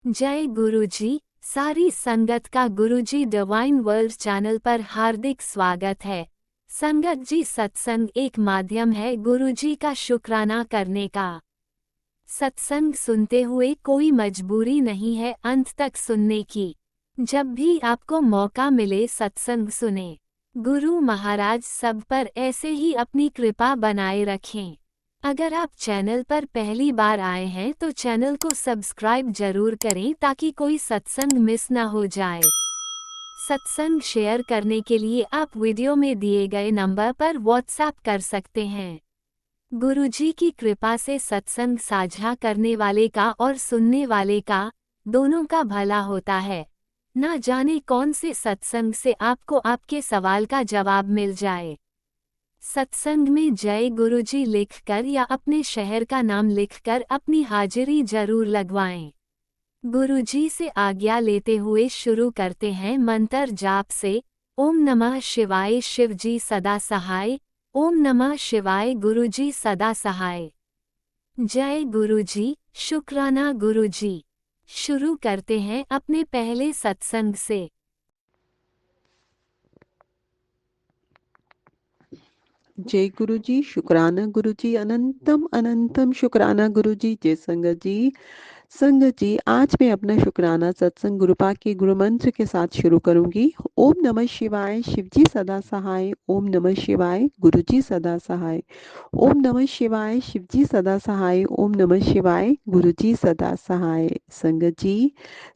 जय गुरुजी। सारी संगत का गुरुजी डिवाइन वर्ल्ड चैनल पर हार्दिक स्वागत है। संगत जी, सत्संग एक माध्यम है गुरुजी का शुक्राना करने का। सत्संग सुनते हुए कोई मजबूरी नहीं है अंत तक सुनने की। जब भी आपको मौका मिले सत्संग सुने। गुरु महाराज सब पर ऐसे ही अपनी कृपा बनाए रखें। अगर आप चैनल पर पहली बार आए हैं तो चैनल को सब्सक्राइब जरूर करें ताकि कोई सत्संग मिस ना हो जाए। सत्संग शेयर करने के लिए आप वीडियो में दिए गए नंबर पर व्हाट्सएप कर सकते हैं। गुरुजी की कृपा से सत्संग साझा करने वाले का और सुनने वाले का दोनों का भला होता है। ना जाने कौन से सत्संग से आपको आपके सवाल का जवाब मिल जाए। सत्संग में जय गुरुजी लिखकर या अपने शहर का नाम लिखकर अपनी हाजिरी जरूर लगवाएं। गुरुजी से आज्ञा लेते हुए शुरू करते हैं मंत्र जाप से। ओम नमः शिवाय शिवजी सदा सहाय। ओम नमः शिवाय गुरुजी सदा सहाय। जय गुरुजी, शुक्राना गुरुजी। शुरू करते हैं अपने पहले सत्संग से। जय गुरु जी, शुक्राना गुरु जी, अनंतम अनंतम शुक्राना गुरु जी। जय संगत जी। संगत जी, आज मैं अपना शुक्राना सत्संग गुरुपा के गुरु मंत्र के साथ शुरू करूंगी। ओम नमः शिवाय शिवजी सदा सहाय। ओम नमः शिवाय गुरुजी सदा सहाय। ओम नमः शिवाय शिवजी सदा सहाय। ओम नमः शिवाय गुरुजी सदा सहाय। संगत जी,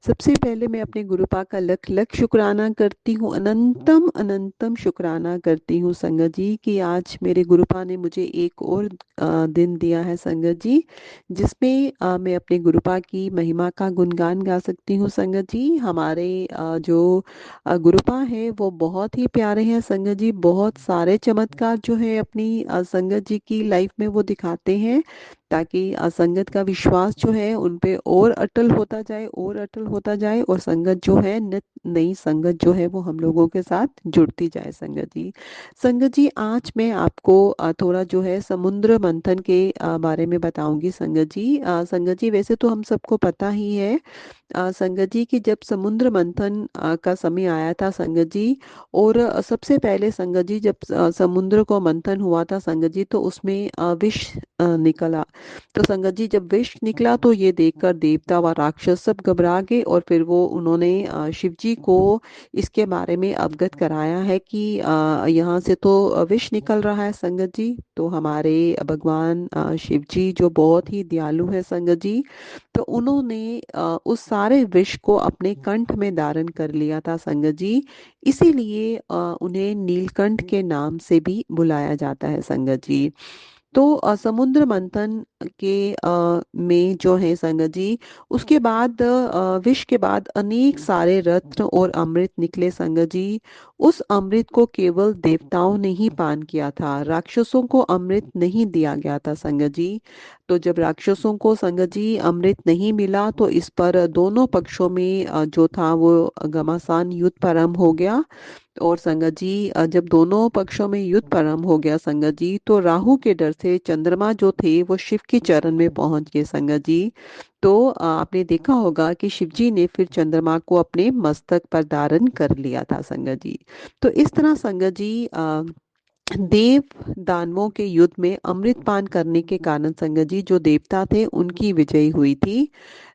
सबसे पहले मैं अपने गुरुपा का लख लख शुक्राना करती हूँ, अनंतम अनंतम शुक्राना करती हूँ संगत जी कि आज मेरे गुरुपा ने मुझे एक और दिन दिया है संगत जी, जिसमें मैं अपने गुरुपा की महिमा का गुणगान गा सकती हूँ संगत जी। हमारे जो गुरुपा है वो बहुत ही प्यारे हैं संगत जी। बहुत सारे चमत्कार जो है अपनी संगत जी की लाइफ में वो दिखाते हैं, ताकि संगत का विश्वास जो है उन पे और अटल होता जाए और अटल होता जाए, और संगत जो है नित नई संगत जो है वो हम लोगों के साथ जुड़ती जाए संगत जी। संगत जी, आज मैं आपको थोड़ा जो है समुद्र मंथन के बारे में बताऊंगी संगत जी। संगत जी, वैसे तो हम सबको पता ही है संगत जी कि जब समुद्र मंथन का समय आया था संगत जी, और सबसे पहले संगत जी जब समुद्र को मंथन हुआ था संगत जी, तो उसमें विष निकला। तो संगत जी जब विष निकला तो ये देखकर देवता व राक्षस सब घबरा गए, और फिर वो उन्होंने शिव जी को इसके बारे में अवगत कराया है कि यहाँ से तो विष निकल रहा है संगत जी। तो हमारे भगवान शिव जी जो बहुत ही दयालु है संगत जी, तो उन्होंने उस सारे विष को अपने कंठ में धारण कर लिया था संगत जी। इसीलिए उन्हें नीलकंठ के नाम से भी बुलाया जाता है संगत जी। तो समुद्र मंथन के में जो है संगत जी, उसके बाद विष के बाद अनेक सारे रत्न और अमृत निकले संगत जी। उस अमृत को केवल देवताओं ने ही पान किया था, राक्षसों को अमृत नहीं दिया गया था संगत जी। तो जब राक्षसों को संगत जी अमृत नहीं मिला तो इस पर दोनों पक्षों में जो था वो घमासान युद्ध प्रारंभ हो गया। और संगत जी जब दोनों पक्षों में युद्ध प्रारंभ हो गया संगत जी, तो राहु के डर से चंद्रमा जो थे वो शिव के चरण में पहुंच गए संगत जी। तो आपने देखा होगा कि शिव जी ने फिर चंद्रमा को अपने मस्तक पर धारण कर लिया था संगत जी। तो इस तरह संगत जी देव दानवों के युद्ध में अमृत पान करने के कारण संगत जी जो देवता थे उनकी विजय हुई थी।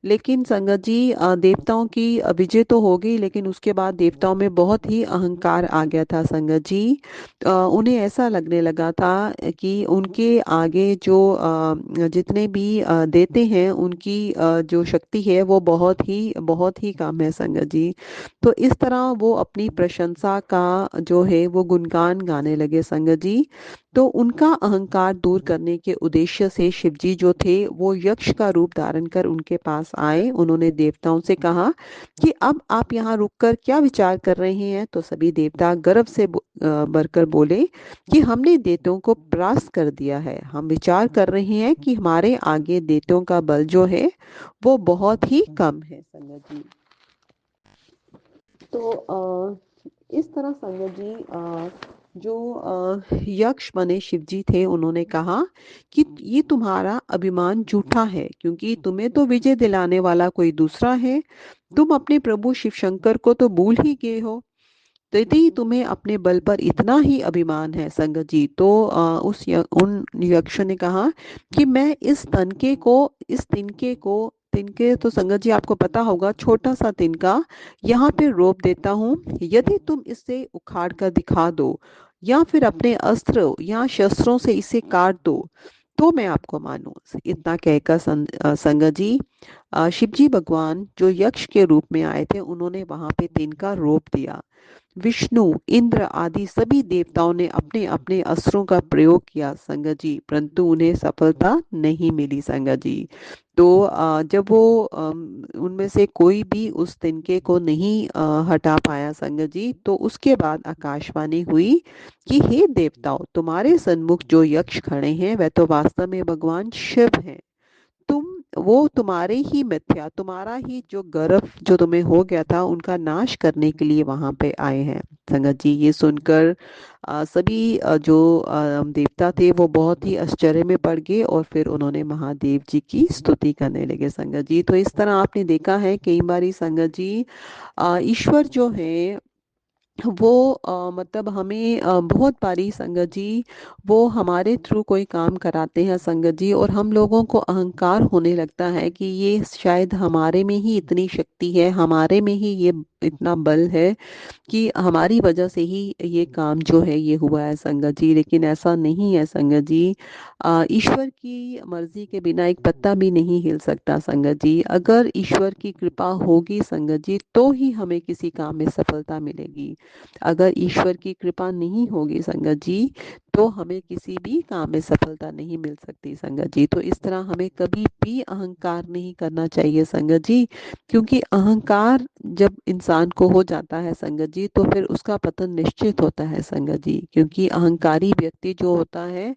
लेकिन संगत जी देवताओं की विजय तो हो गई, लेकिन उसके बाद देवताओं में बहुत ही अहंकार आ गया था संगत जी। उन्हें ऐसा लगने लगा था कि उनके आगे जो जितने भी देते हैं उनकी जो शक्ति है वो बहुत ही कम है संगत जी। तो इस तरह वो अपनी प्रशंसा का जो है वो गुणगान गाने लगे संगत जी। तो उनका अहंकार दूर करने के उद्देश्य से शिव जी जो थे वो यक्ष का रूप धारण कर उनके पास आए। उन्होंने देवताओं से कहा कि अब आप यहाँ रुककर क्या विचार कर रहे हैं। तो सभी देवता गर्व से भरकर बोले कि हमने देवताओं को परास्त कर दिया है, हम विचार कर रहे हैं कि हमारे आगे देवताओं का बल जो है वो बहुत ही कम है संगत जी। तो इस तरह संगत जी जो यक्ष बने शिव जी थे, उन्होंने कहा कि ये तुम्हारा अभिमान झूठा है, क्योंकि तुम्हें तो विजय दिलाने वाला कोई दूसरा है। तुम अपने प्रभु शिव शंकर को तो भूल ही गए हो। तो यदि तुम्हें अपने बल पर इतना ही अभिमान है संगत जी, तो उन यक्ष ने कहा कि मैं इस तिनके तो संगत जी आपको पता होगा, छोटा सा तिनका यहाँ पे रोप देता हूँ। यदि तुम इसे उखाड़ कर दिखा दो या फिर अपने अस्त्र या शस्त्रों से इसे काट दो, तो मैं आपको मानूं। इतना कहकर संगत जी, शिव जी भगवान जो यक्ष के रूप में आए थे, उन्होंने वहां पे तिनका रोप दिया। विष्णु, इंद्र आदि सभी देवताओं ने अपने अपने अस्त्रों का प्रयोग किया संगत जी, परंतु उन्हें सफलता नहीं मिली संगत जी। तो जब वो उनमें से कोई भी उस तिनके को नहीं हटा पाया संगत जी, तो उसके बाद आकाशवाणी हुई कि हे देवताओं, तुम्हारे सन्मुख जो यक्ष खड़े हैं वह तो वास्तव में भगवान शिव हैं। तुम वो तुम्हारे ही मिथ्या, तुम्हारा ही जो गर्व जो तुम्हें हो गया था, उनका नाश करने के लिए वहां पे आए हैं। संगत जी, ये सुनकर सभी जो देवता थे वो बहुत ही आश्चर्य में पड़ गए और फिर उन्होंने महादेव जी की स्तुति करने लगे संगत जी। तो इस तरह आपने देखा है कई बारी संगत जी, ईश्वर जो है वो मतलब हमें बहुत बारी संगत जी, वो हमारे थ्रू कोई काम कराते हैं संगत जी, और हम लोगों को अहंकार होने लगता है कि ये शायद हमारे में ही इतनी शक्ति है, हमारे में ही ये इतना बल है कि हमारी वजह से ही ये काम जो है ये हुआ है संगत जी। लेकिन ऐसा नहीं है संगत जी। ईश्वर की मर्जी के बिना एक पत्ता भी नहीं हिल सकता संगत जी। अगर ईश्वर की कृपा होगी संगत जी, तो ही हमें किसी काम में सफलता मिलेगी। अगर ईश्वर की कृपा नहीं होगी संगत जी, तो हमें किसी भी काम में सफलता नहीं मिल सकती संगत जी। तो इस तरह हमें कभी भी अहंकार नहीं करना चाहिए संगत जी, क्योंकि अहंकार जब इंसान को हो जाता है संगत जी, तो फिर उसका पतन निश्चित होता है संगत जी। क्योंकि अहंकारी व्यक्ति जो होता है,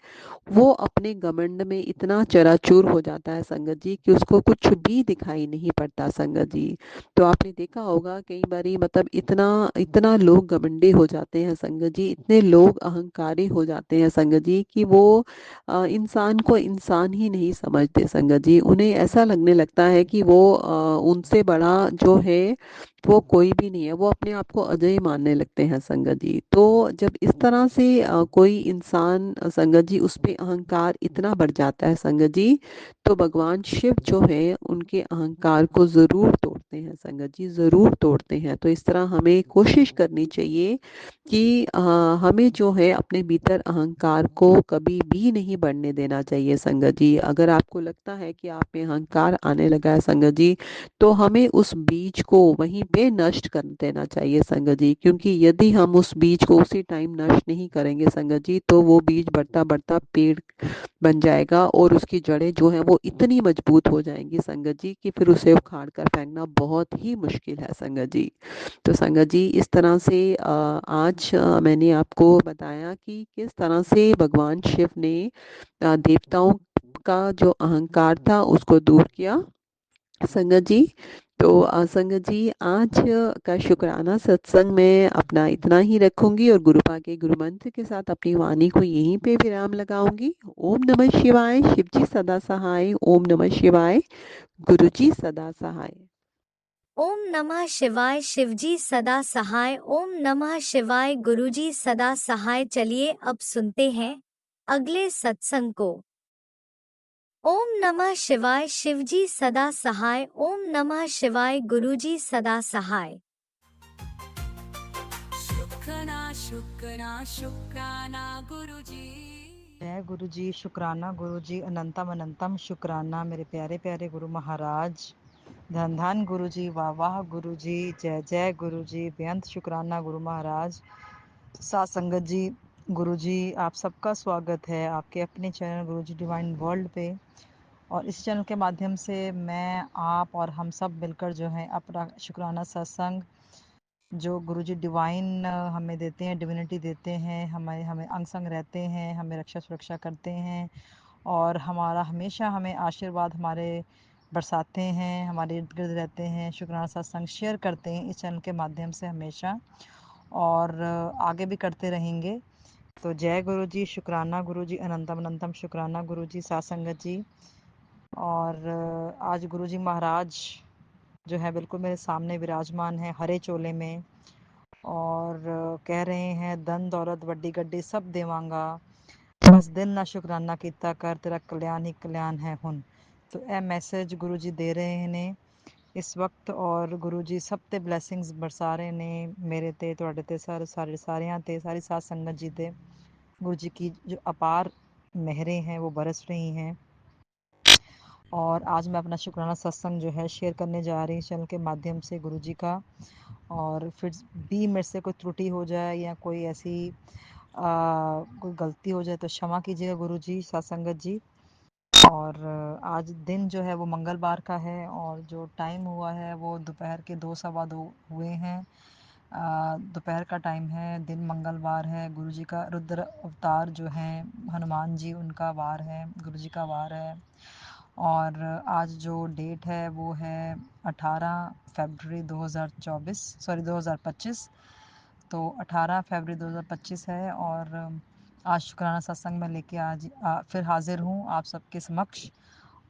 वो अपने घमंड में इतना चराचूर हो जाता है संगत जी कि उसको कुछ भी दिखाई नहीं पड़ता संगत जी। तो आपने देखा होगा कई बारी, मतलब इतना इतना लोग घमंडी हो जाते हैं संगत जी, इतने लोग अहंकारी हो जाते हैं संगत जी कि वो इंसान को इंसान ही नहीं समझते संगत जी। उन्हें ऐसा लगने लगता है कि वो उनसे बड़ा जो है वो कोई भी नहीं है, वो अपने आप को अजय मानने लगते हैं संगत जी। तो जब इस तरह से कोई इंसान संगत जी, उस पे अहंकार इतना बढ़ जाता है संगत जी, तो भगवान शिव जो है उनके अहंकार को जरूर तोड़ते हैं संगत जी, जरूर तोड़ते हैं। तो इस तरह हमें कोशिश करनी चाहिए कि हमें जो है अपने भीतर अहंकार को कभी भी नहीं बढ़ने देना चाहिए संगत जी। अगर आपको लगता है कि आप में अहंकार आने लगा है संगत जी, तो हमें उस बीज को वहीं पे नष्ट कर देना चाहिए संगत जी। क्योंकि यदि हम उस बीज को उसी टाइम नष्ट नहीं करेंगे संगत जी, तो वो बीज बढ़ता बढ़ता पेड़ बन जाएगा और उसकी जड़ें जो है वो इतनी मजबूत हो जाएंगी संगत जी कि फिर उसे उखाड़ कर फेंकना बहुत ही मुश्किल है संगत जी। तो संगत जी, इस तरह से आज मैंने आपको बताया कि किस तरह से भगवान शिव ने देवताओं का जो अहंकार था उसको दूर किया संगत जी। तो संगत जी, आज का शुक्राना सत्संग में अपना इतना ही रखूंगी और गुरुपा के गुरु मंत्र के साथ अपनी वाणी को यहीं पे विराम लगाऊंगी। ओम नमः शिवाय। शिव जी सदा सहाय। ओम नमः शिवाय। गुरु जी सदा सहाय। ओम नमः शिवाय। शिवजी सदा सहाय। ओम नमः शिवाय। गुरुजी सदा सहाय। चलिए अब सुनते हैं अगले सत्संग को। ओम नमः शिवाय। शिवजी सदा सहाय। ओम नमः शिवाय। गुरुजी सदा सहाय। शुक्राना शुक्राना शुक्राना गुरुजी। जय गुरु जी, शुक्राना गुरु जी, अनंतम अनंतम शुक्राना मेरे प्यारे प्यारे गुरु महाराज। धन धन गुरु जी, वाह वाह गुरु जी, जय जय गुरु जी, बेअंत शुक्राना गुरु महाराज। साथ संगत जी, गुरु जी आप सबका स्वागत है आपके अपने चैनल गुरु जी डिवाइन वर्ल्ड पे। और इस चैनल के माध्यम से मैं, आप और हम सब मिलकर जो है अपना शुक्राना सत्संग जो गुरुजी डिवाइन हमें देते हैं, डिविनिटी देते हैं, हमें हमें अंग संग रहते हैं, हमें रक्षा सुरक्षा करते हैं और हमारा हमेशा हमें आशीर्वाद हमारे बरसाते हैं, हमारे इर्द गिर्द रहते हैं। शुक्राना सत्संग शेयर करते हैं इस चैनल के माध्यम से हमेशा और आगे भी करते रहेंगे। तो जय गुरु जी, शुक्राना गुरु जी, अनंतम अनंतम शुक्राना गुरु जी, साथ संगत जी। और आज गुरु जी महाराज जो है बिल्कुल मेरे सामने विराजमान है हरे चोले में, और कह रहे हैं धन दौलत वड्डी गड्डी सब देवांगा, बस दिल ना शुकराना कीता कर, तेरा कल्याण ही कल्याण है हुन। तो ਇਹ मैसेज गुरु जी दे रहे ने इस वक्त, और गुरु जी सब ते ब्लैसिंग्स बरसा रहे ने मेरे ते, ਤੁਹਾਡੇ ਤੇ, ਸਾਰੇ ਸਾਰਿਆਂ ਤੇ, सारी साथ संगत जी ते। गुरु जी की जो अपार मेहरें हैं वो बरस रही हैं। और आज मैं अपना शुक्राना सत्संग जो है शेयर करने जा रही हूँ चैनल के माध्यम से गुरु जी का। और फिर भी मेरे से कोई त्रुटि हो जाए या कोई ऐसी कोई गलती हो जाए तो क्षमा कीजिएगा गुरु जी, सत्संगत जी। और आज दिन जो है वो मंगलवार का है, और जो टाइम हुआ है वो दोपहर के 2 सवा 2 हुए हैं। दोपहर का टाइम है, दिन मंगलवार है। गुरु जी का रुद्र अवतार जो हैं हनुमान जी, उनका वार है, गुरु जी का वार है। और आज जो डेट है वो है 18 फरवरी 2024, सॉरी 2025। तो 18 फरवरी 2025 है। और आज शुक्राना सत्संग में लेके आज फिर हाजिर हूँ आप सबके समक्ष।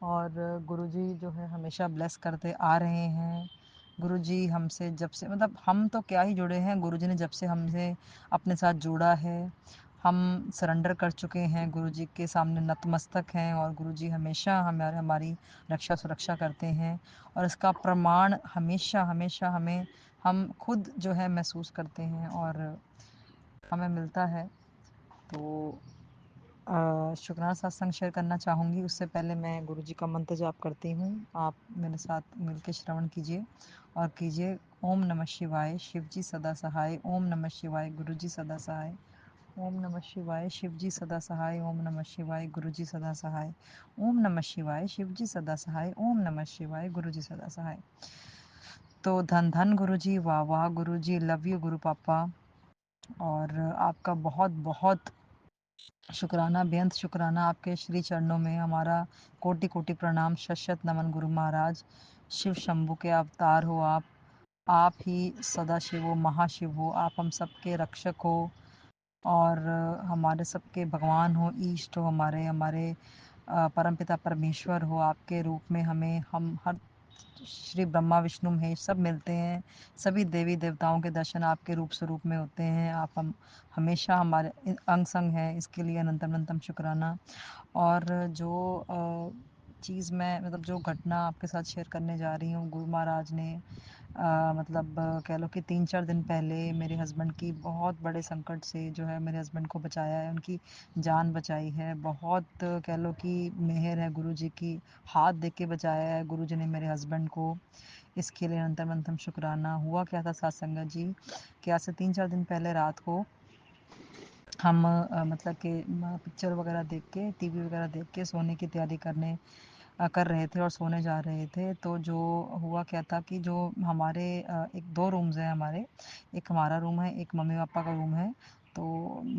और गुरुजी जो है हमेशा ब्लेस करते आ रहे हैं। गुरुजी हमसे जब से, मतलब हम तो क्या ही जुड़े हैं, गुरुजी ने जब से हमसे अपने साथ जोड़ा है, हम सरेंडर कर चुके हैं, गुरुजी के सामने नतमस्तक हैं। और गुरुजी हमेशा हमारी रक्षा सुरक्षा करते हैं, और इसका प्रमाण हमेशा हमेशा हम खुद जो है महसूस करते हैं और हमें मिलता है। तो शुक्राना सत्संग शेयर करना चाहूँगी। उससे पहले मैं गुरु जी का मंत्र जाप करती हूँ, आप मेरे साथ मिलकर श्रवण कीजिए और कीजिए। ओम नमः शिवाय, शिव जी सदा सहाय। ओम नमः शिवाय, गुरु जी सदा सहाय। ओम नमः शिवाय, शिव जी सदा सहाय। ओम नमः शिवाय, गुरु जी सदा सहाय। ओम नमः शिवाय, शिव जी सदा सहाय। ओम नमः शिवाय, गुरु जी सदा सहाय। तो धन धन गुरु जी, वाह वाह गुरु जी, लव यू गुरु पापा। और आपका बहुत बहुत शुक्राना, बेअंत शुक्राना। आपके श्री चरणों में हमारा कोटि कोटि प्रणाम, शत शत नमन गुरु महाराज। शिव शंभु के अवतार हो आप ही सदा शिव हो, महाशिव हो, आप हम सबके रक्षक हो और हमारे सबके भगवान हो, ईष्ट हो, हमारे परमपिता परमेश्वर हो। आपके रूप में हम हर श्री ब्रह्मा विष्णु महेश सब मिलते हैं। सभी देवी देवताओं के दर्शन आपके रूप स्वरूप में होते हैं। आप हम हमेशा हमारे अंग संग हैं, इसके लिए अनंतम अनंतम शुक्राना। और जो चीज़ मैं, मतलब जो घटना आपके साथ शेयर करने जा रही हूँ, गुरु महाराज ने मतलब कह लो कि 3-4 दिन पहले मेरे हस्बैंड की बहुत बड़े संकट से जो है मेरे हस्बैंड को बचाया है, उनकी जान बचाई है। बहुत कह लो कि मेहर है गुरु जी की, हाथ दे के बचाया है गुरु जी ने मेरे हस्बैंड को। इसके लिए अनंतम अनंतम शुक्राना। हुआ क्या था साथ संगत जी, कि आज से 3-4 दिन पहले रात को हम मतलब कि पिक्चर वगैरह देख के, टीवी वगैरह देख के सोने की तैयारी कर रहे थे और सोने जा रहे थे। तो जो हुआ क्या था कि जो हमारे एक 2 रूम्स हैं हमारे, एक हमारा रूम है, एक मम्मी पापा का रूम है। तो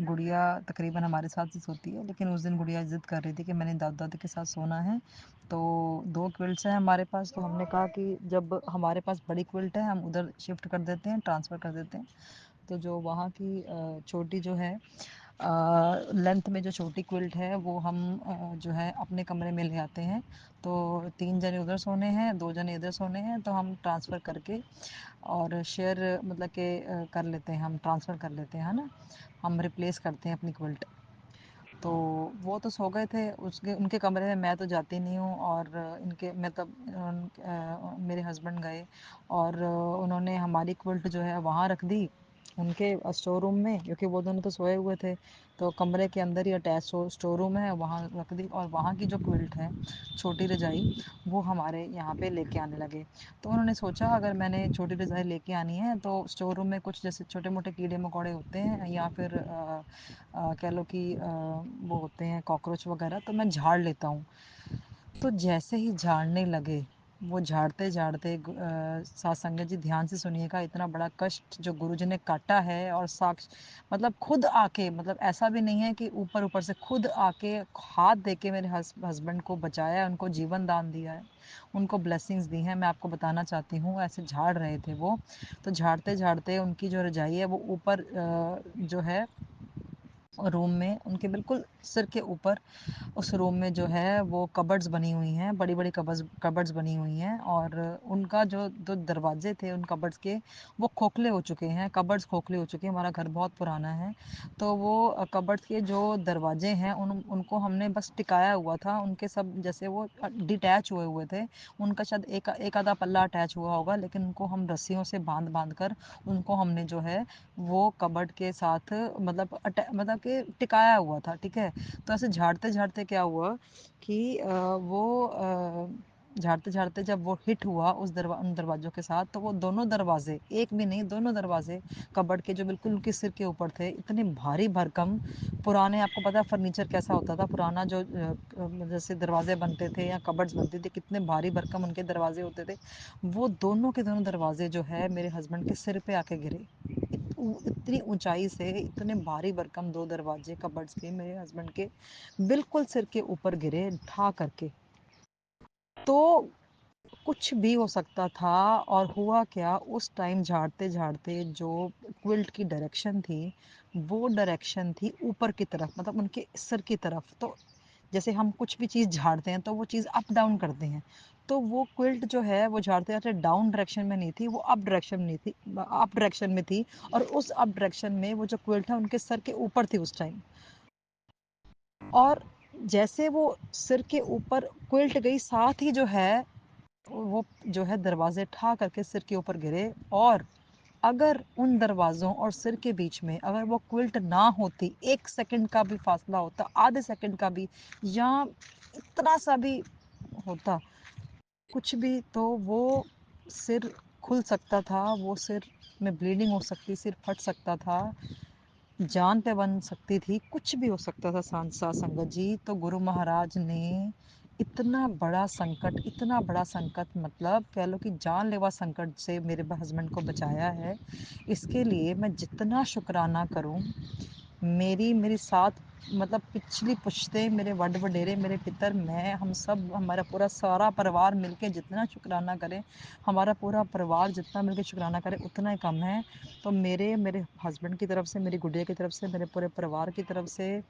गुड़िया तकरीबन हमारे साथ ही सोती है, लेकिन उस दिन गुड़िया ज़िद कर रही थी कि मैंने दादा दादी के साथ सोना है। तो 2 क्विल्ट्स हैं हमारे पास, तो हमने कहा कि जब हमारे पास बड़ी क्विल्ट है हम उधर शिफ्ट कर देते हैं, ट्रांसफ़र कर देते हैं। तो जो वहाँ की छोटी जो है लेंथ में जो छोटी क्विल्ट है वो हम जो है अपने कमरे में ले आते हैं। तो 3 जने उधर सोने हैं, 2 जने इधर सोने हैं, तो हम ट्रांसफ़र करके और शेयर मतलब कि कर लेते हैं, हम ट्रांसफ़र कर लेते हैं, है ना? हम रिप्लेस करते हैं अपनी क्विल्ट। तो वो तो सो गए थे, उसके उनके कमरे में मैं तो जाती नहीं हूँ। और इनके मतलब मेरे हस्बैंड गए और उन्होंने हमारी क्विल्ट जो है वहाँ रख दी उनके स्टोर रूम में, क्योंकि वो दोनों तो सोए हुए थे। तो कमरे के अंदर ही अटैच स्टोर रूम है, वहाँ रख दी। और वहाँ की जो क्विल्ट है, छोटी रजाई, वो हमारे यहाँ पे लेके आने लगे। तो उन्होंने सोचा अगर मैंने छोटी रजाई लेके आनी है तो स्टोर रूम में कुछ जैसे छोटे मोटे कीड़े मकोड़े होते हैं, या फिर कह लो कि वो होते हैं कॉकरोच वगैरह, तो मैं झाड़ लेता हूँ। तो जैसे ही झाड़ने लगे, वो झाड़ते झाड़ते साथ संगत जी ध्यान से सुनिएगा, इतना बड़ा कष्ट जो गुरुजी ने काटा है, और साक्ष मतलब खुद आके, मतलब ऐसा भी नहीं है कि ऊपर ऊपर से, खुद आके हाथ दे के मेरे हस्बैंड को बचाया है, उनको जीवन दान दिया है, उनको ब्लेसिंग्स दी हैं। मैं आपको बताना चाहती हूँ, ऐसे झाड़ रहे थे वो। तो झाड़ते झाड़ते उनकी जो रजाई है वो ऊपर जो है रूम में उनके बिल्कुल सिर के ऊपर उस रूम में जो है वो कबर्ड्स बनी हुई हैं, बड़ी बड़ी कबर्ड्स बनी हुई हैं, और उनका जो जो दरवाजे थे उन कबर्ड्स के वो खोखले हो चुके हैं, कबर्ड्स खोखले हो चुके हैं। हमारा घर बहुत पुराना है, तो वो कबर्ड्स के जो दरवाजे हैं उनको हमने बस टिकाया हुआ था, उनके सब जैसे वो डिटैच हुए हुए थे। उनका शायद एक आधा पल्ला अटैच हुआ होगा, लेकिन उनको हम रस्सियों से बांध बांध कर उनको हमने जो है वो कबर्ड के साथ मतलब कि टिकाया हुआ था। ठीक है, तो ऐसे झाड़ते झाड़ते क्या हुआ कि झाड़ते झाड़ते जब वो हिट हुआ उन दरवाज़ों के साथ, तो वो दोनों दरवाजे, एक भी नहीं दोनों दरवाजे कबर्ड के जो बिल्कुल उनके सिर के ऊपर थे, इतने भारी भरकम पुराने, आपको पता है फर्नीचर कैसा होता था पुराना, जो जैसे दरवाजे बनते थे या कबर्ड्स बनती थी, कितने भारी भरकम उनके दरवाजे होते थे। वो दोनों के दोनों दरवाजे जो है मेरे हस्बैंड के सिर पे आके गिरे। इतनी ऊंचाई से इतने भारी भरकम दो दरवाजे कबर्ड्स के मेरे हस्बैंड के बिल्कुल सिर के ऊपर गिरे ढा करके। तो कुछ भी हो सकता था, और हुआ क्या, उस टाइम झाड़ते झाड़ते जो क्विल्ट की डायरेक्शन थी वो डायरेक्शन थी ऊपर की तरफ, मतलब उनके सिर की तरफ। तो जैसे हम कुछ भी चीज़ झाड़ते हैं तो वो चीज़ अप डाउन करते हैं, तो वो क्विल्ट जो है वो झाड़ते झाड़ते डाउन डायरेक्शन में नहीं थी, वो अप डायरेक्शन में थी, अप डायरेक्शन में थी। और उस अप डायरेक्शन में वो जो क्विल्ट है उनके सर के ऊपर थी उस टाइम। और जैसे वो सिर के ऊपर क्विल्ट गई, साथ ही जो है वो जो है दरवाजे ठा करके सिर के ऊपर गिरे। और अगर उन दरवाज़ों और सिर के बीच में अगर वो क्विल्ट ना होती, 1 सेकंड का भी फासला होता, आधे सेकंड का भी, या इतना सा भी होता कुछ भी, तो वो सिर खुल सकता था, वो सिर में ब्लीडिंग हो सकती, सिर फट सकता था, जान पे बन सकती थी, कुछ भी हो सकता था। सांसा संगत जी, तो गुरु महाराज ने इतना बड़ा संकट, मतलब कह लो कि जानलेवा संकट से मेरे हस्बैंड को बचाया है। इसके लिए मैं जितना शुक्राना करूं, मेरी साथ, मतलब पिछली पुश्ते, मेरे वड वडेरे, मेरे पितर, मैं, हम सब, हमारा पूरा सारा परिवार मिलके जितना शुक्राना करें, हमारा पूरा परिवार जितना मिलके शुक्राना करे उतना ही कम है। तो मेरे मेरे हस्बैंड की तरफ से, मेरी गुड़िया की तरफ से, मेरे पूरे परिवार की तरफ से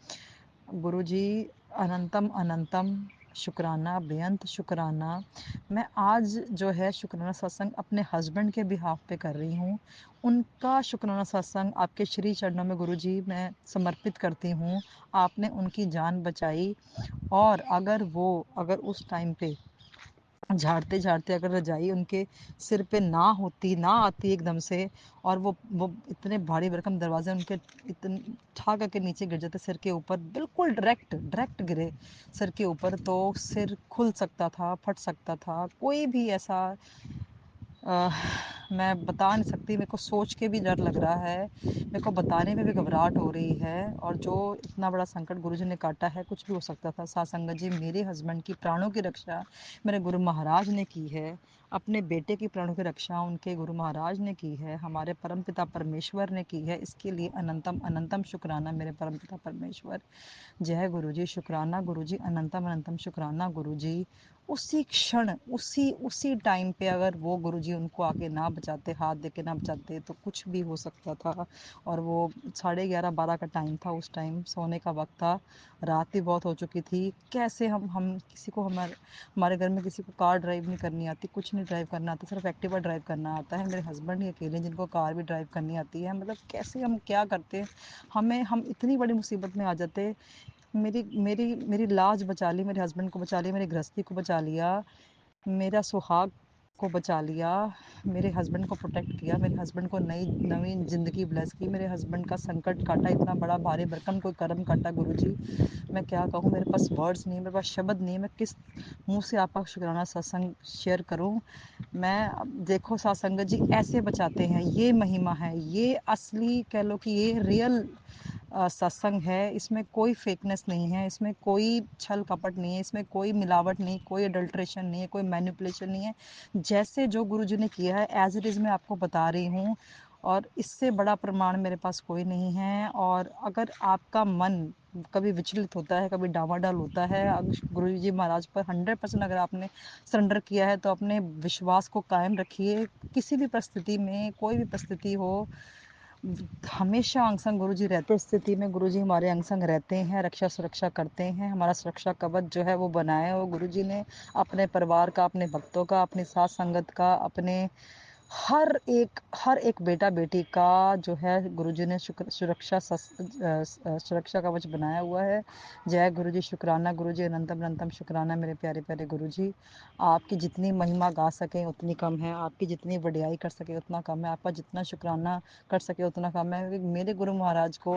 गुरु जी अनंतम अनंतम शुक्राना, बेअंत शुक्राना। मैं आज जो है शुक्राना सत्संग अपने हस्बैंड के बिहाफ पे कर रही हूँ। उनका शुक्राना सत्संग आपके श्री चरणों में गुरु जी मैं समर्पित करती हूँ। आपने उनकी जान बचाई, और अगर उस टाइम पे झाड़ते झाड़ते अगर रजाई उनके सिर पे ना होती, ना आती एकदम से, और वो इतने भारी भरकम दरवाजे उनके इतने ठा करके नीचे गिर जाते सिर के ऊपर, बिल्कुल डायरेक्ट डायरेक्ट गिरे सिर के ऊपर, तो सिर खुल सकता था, फट सकता था, कोई भी ऐसा मैं बता नहीं सकती। मेरे को सोच के भी डर लग रहा है, मेरे को बताने में भी घबराहट हो रही है। और जो इतना बड़ा संकट गुरुजी ने काटा है, कुछ भी हो सकता था। सासंगत जी, मेरे हस्बैंड की प्राणों की रक्षा मेरे गुरु महाराज ने की है, अपने बेटे की प्राणों की रक्षा उनके गुरु महाराज ने की है, हमारे परमपिता परमेश्वर ने की है। इसके लिए अनंतम अनंतम शुक्राना मेरे परमपिता परमेश्वर। जय गुरु जी, शुक्राना गुरु जी, अनंतम अनंतम शुक्राना गुरु जी। उसी क्षण, उसी टाइम पे अगर वो गुरु जी उनको आके ना बचाते, हाथ दे के ना बचाते, तो कुछ भी हो सकता था। और वो 11:30-12 का टाइम था, उस टाइम सोने का वक्त था, रात भी बहुत हो चुकी थी। कैसे हम किसी को, हमारे घर में किसी को कार ड्राइव नहीं करनी आती, कुछ नहीं ड्राइव करना आता, सिर्फ एक्टिवा ड्राइव करना आता है। मेरे हस्बैंड ही अकेले जिनको कार भी ड्राइव करनी आती है। मतलब कैसे हम क्या करते, हम इतनी बड़ी मुसीबत में आ जाते। मेरी मेरी मेरी लाज बचा ली, मेरे हस्बैंड को बचा लिया, मेरी गृहस्थी को बचा लिया, मेरा सुहाग को बचा लिया, मेरे हस्बैंड को प्रोटेक्ट किया, मेरे हस्बैंड को नई नवीन ज़िंदगी ब्लेस की, मेरे हस्बैंड का संकट काटा, इतना बड़ा भारी भरकम कोई कर्म काटा गुरु जी। मैं क्या कहूँ, मेरे पास वर्ड्स नहीं है, मेरे पास शब्द नहीं है, मैं किस मुंह से आपका शुक्राना सत्संग शेयर करूँ। मैं देखो सासंगत जी ऐसे बचाते हैं, ये महिमा है, ये असली कह लो कि ये रियल सत्संग है। इसमें कोई फेकनेस नहीं है, इसमें कोई छल कपट नहीं है, इसमें कोई मिलावट नहीं, कोई अडल्ट्रेशन नहीं है, कोई मैनिपुलेशन नहीं है। जैसे जो गुरु जी ने किया है एज इट इज़ मैं आपको बता रही हूँ, और इससे बड़ा प्रमाण मेरे पास कोई नहीं है। और अगर आपका मन कभी विचलित होता है, कभी डामाडोल होता है, गुरु जी महाराज पर 100% अगर आपने सरेंडर किया है, तो अपने विश्वास को कायम रखिए। किसी भी परिस्थिति में, कोई भी परिस्थिति हो, हमेशा अंग संग गुरु जी रहते स्थिति में गुरु जी हमारे अंग संग रहते हैं, रक्षा सुरक्षा करते हैं। हमारा सुरक्षा कवच जो है वो बनाया हो गुरु जी ने, अपने परिवार का, अपने भक्तों का, अपनी साथ संगत का, अपने हर एक बेटा बेटी का जो है गुरुजी ने सुरक्षा कवच बनाया हुआ है। जय गुरुजी, शुक्राना गुरुजी, अनंतम अनंतम शुक्राना मेरे प्यारे प्यारे गुरुजी। आपकी जितनी महिमा गा सकें उतनी कम है, आपकी जितनी वडियाई कर सके उतना कम है, आपका जितना शुक्राना कर सके उतना कम है। मेरे गुरु महाराज को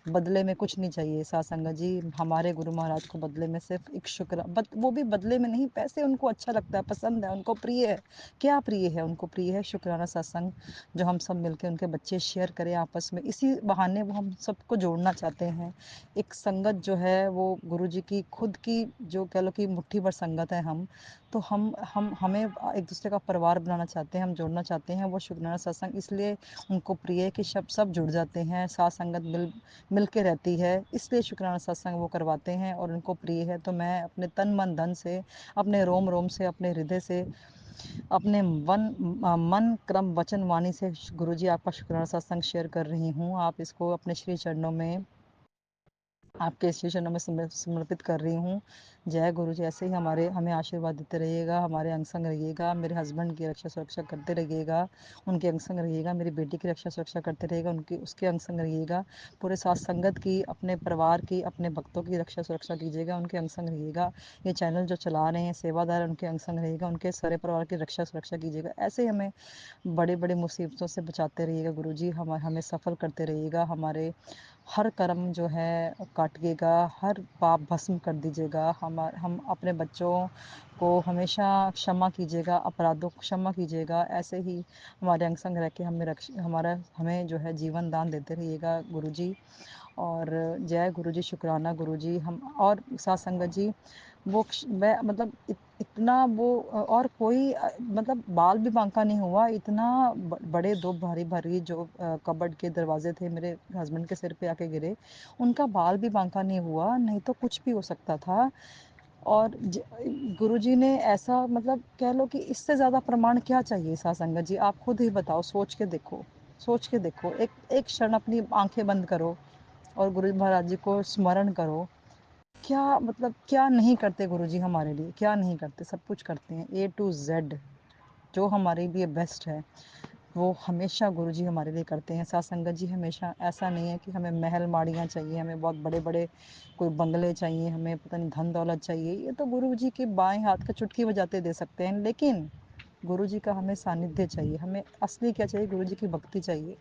बदले में कुछ नहीं चाहिए सासंगत जी। हमारे गुरु महाराज को बदले में सिर्फ एक शुक्र, वो भी बदले में नहीं, पैसे उनको अच्छा लगता है, पसंद है, उनको प्रिय है। क्या प्रिय है? उनको प्रिय है शुक्राना सत्संग, जो हम सब मिलकर उनके बच्चे शेयर करें आपस में। इसी बहाने वो हम सबको जोड़ना चाहते हैं। एक संगत जो है वो गुरु जी की खुद की, जो कह लो कि मुट्ठी भर संगत है हम, तो हमें एक दूसरे का परिवार बनाना चाहते हैं, हम जोड़ना चाहते हैं। वो शुक्राना सत्संग इसलिए उनको प्रिय है कि सब जुड़ जाते हैं, साथ संगत मिल के रहती है, इसलिए शुक्राना सत्संग वो करवाते हैं और उनको प्रिय है। तो मैं अपने तन मन धन से, अपने रोम रोम से, अपने हृदय से, अपने मन क्रम वचन वाणी से गुरुजी आपका शुक्राना सत्संग शेयर कर रही हूँ। आप इसको अपने श्री चरणों में, आपके श्री चरणों में समर्पित कर रही हूँ। जय गुरु जी। ऐसे ही हमें आशीर्वाद देते रहिएगा, हमारे अंग संग रहिएगा, मेरे हस्बैंड की रक्षा सुरक्षा करते रहिएगा, उनके अंग संग रहिएगा, मेरी बेटी की रक्षा सुरक्षा करते रहिएगा, उसके अंग संग रहिएगा, पूरे साथ संगत की, अपने परिवार की, अपने भक्तों की रक्षा सुरक्षा कीजिएगा, उनके अंग संग रहिएगा। ये चैनल जो चला रहे हैं सेवादार, उनके अंग संग रहिएगा, उनके सारे परिवार की रक्षा सुरक्षा कीजिएगा। ऐसे ही हमें बड़े बड़े मुसीबतों से बचाते रहिएगा गुरु जी, हमें सफल करते रहिएगा, हमारे हर कर्म जो है काटिएगा, हर पाप भस्म कर दीजिएगा। हम अपने बच्चों को हमेशा क्षमा कीजिएगा, अपराधों को क्षमा कीजिएगा। ऐसे ही हमारे अंग संग रह के हमें जो है जीवन दान देते रहिएगा गुरुजी। और जय गुरुजी, शुक्राना गुरुजी। हम और साथ संगत जी, वो मैं मतलब इतना वो, और कोई मतलब बाल भी बांका नहीं हुआ। इतना बड़े दो भारी भारी जो कबर्ड के दरवाजे थे मेरे हस्बैंड के सिर पे आके गिरे, उनका बाल भी बांका नहीं हुआ, नहीं तो कुछ भी हो सकता था। और गुरुजी ने ऐसा, मतलब कह लो कि इससे ज़्यादा प्रमाण क्या चाहिए साथ संगत जी? आप खुद ही बताओ, सोच के देखो, सोच के देखो, एक क्षण अपनी आंखें बंद करो और गुरु महाराज जी को स्मरण करो। क्या मतलब, क्या नहीं करते गुरुजी हमारे लिए? क्या नहीं करते? सब कुछ करते हैं, A to Z, जो हमारे लिए बेस्ट है वो हमेशा गुरुजी हमारे लिए करते हैं। साथ संगत जी, हमेशा ऐसा नहीं है कि हमें महल माड़ियाँ चाहिए, हमें बहुत बड़े बड़े कोई बंगले चाहिए, हमें पता नहीं धन दौलत चाहिए। ये तो गुरुजी के बाएं हाथ का चुटकी बजाते दे सकते हैं, लेकिन गुरुजी का हमें सानिध्य चाहिए। हमें असली क्या चाहिए? गुरुजी की भक्ति चाहिए,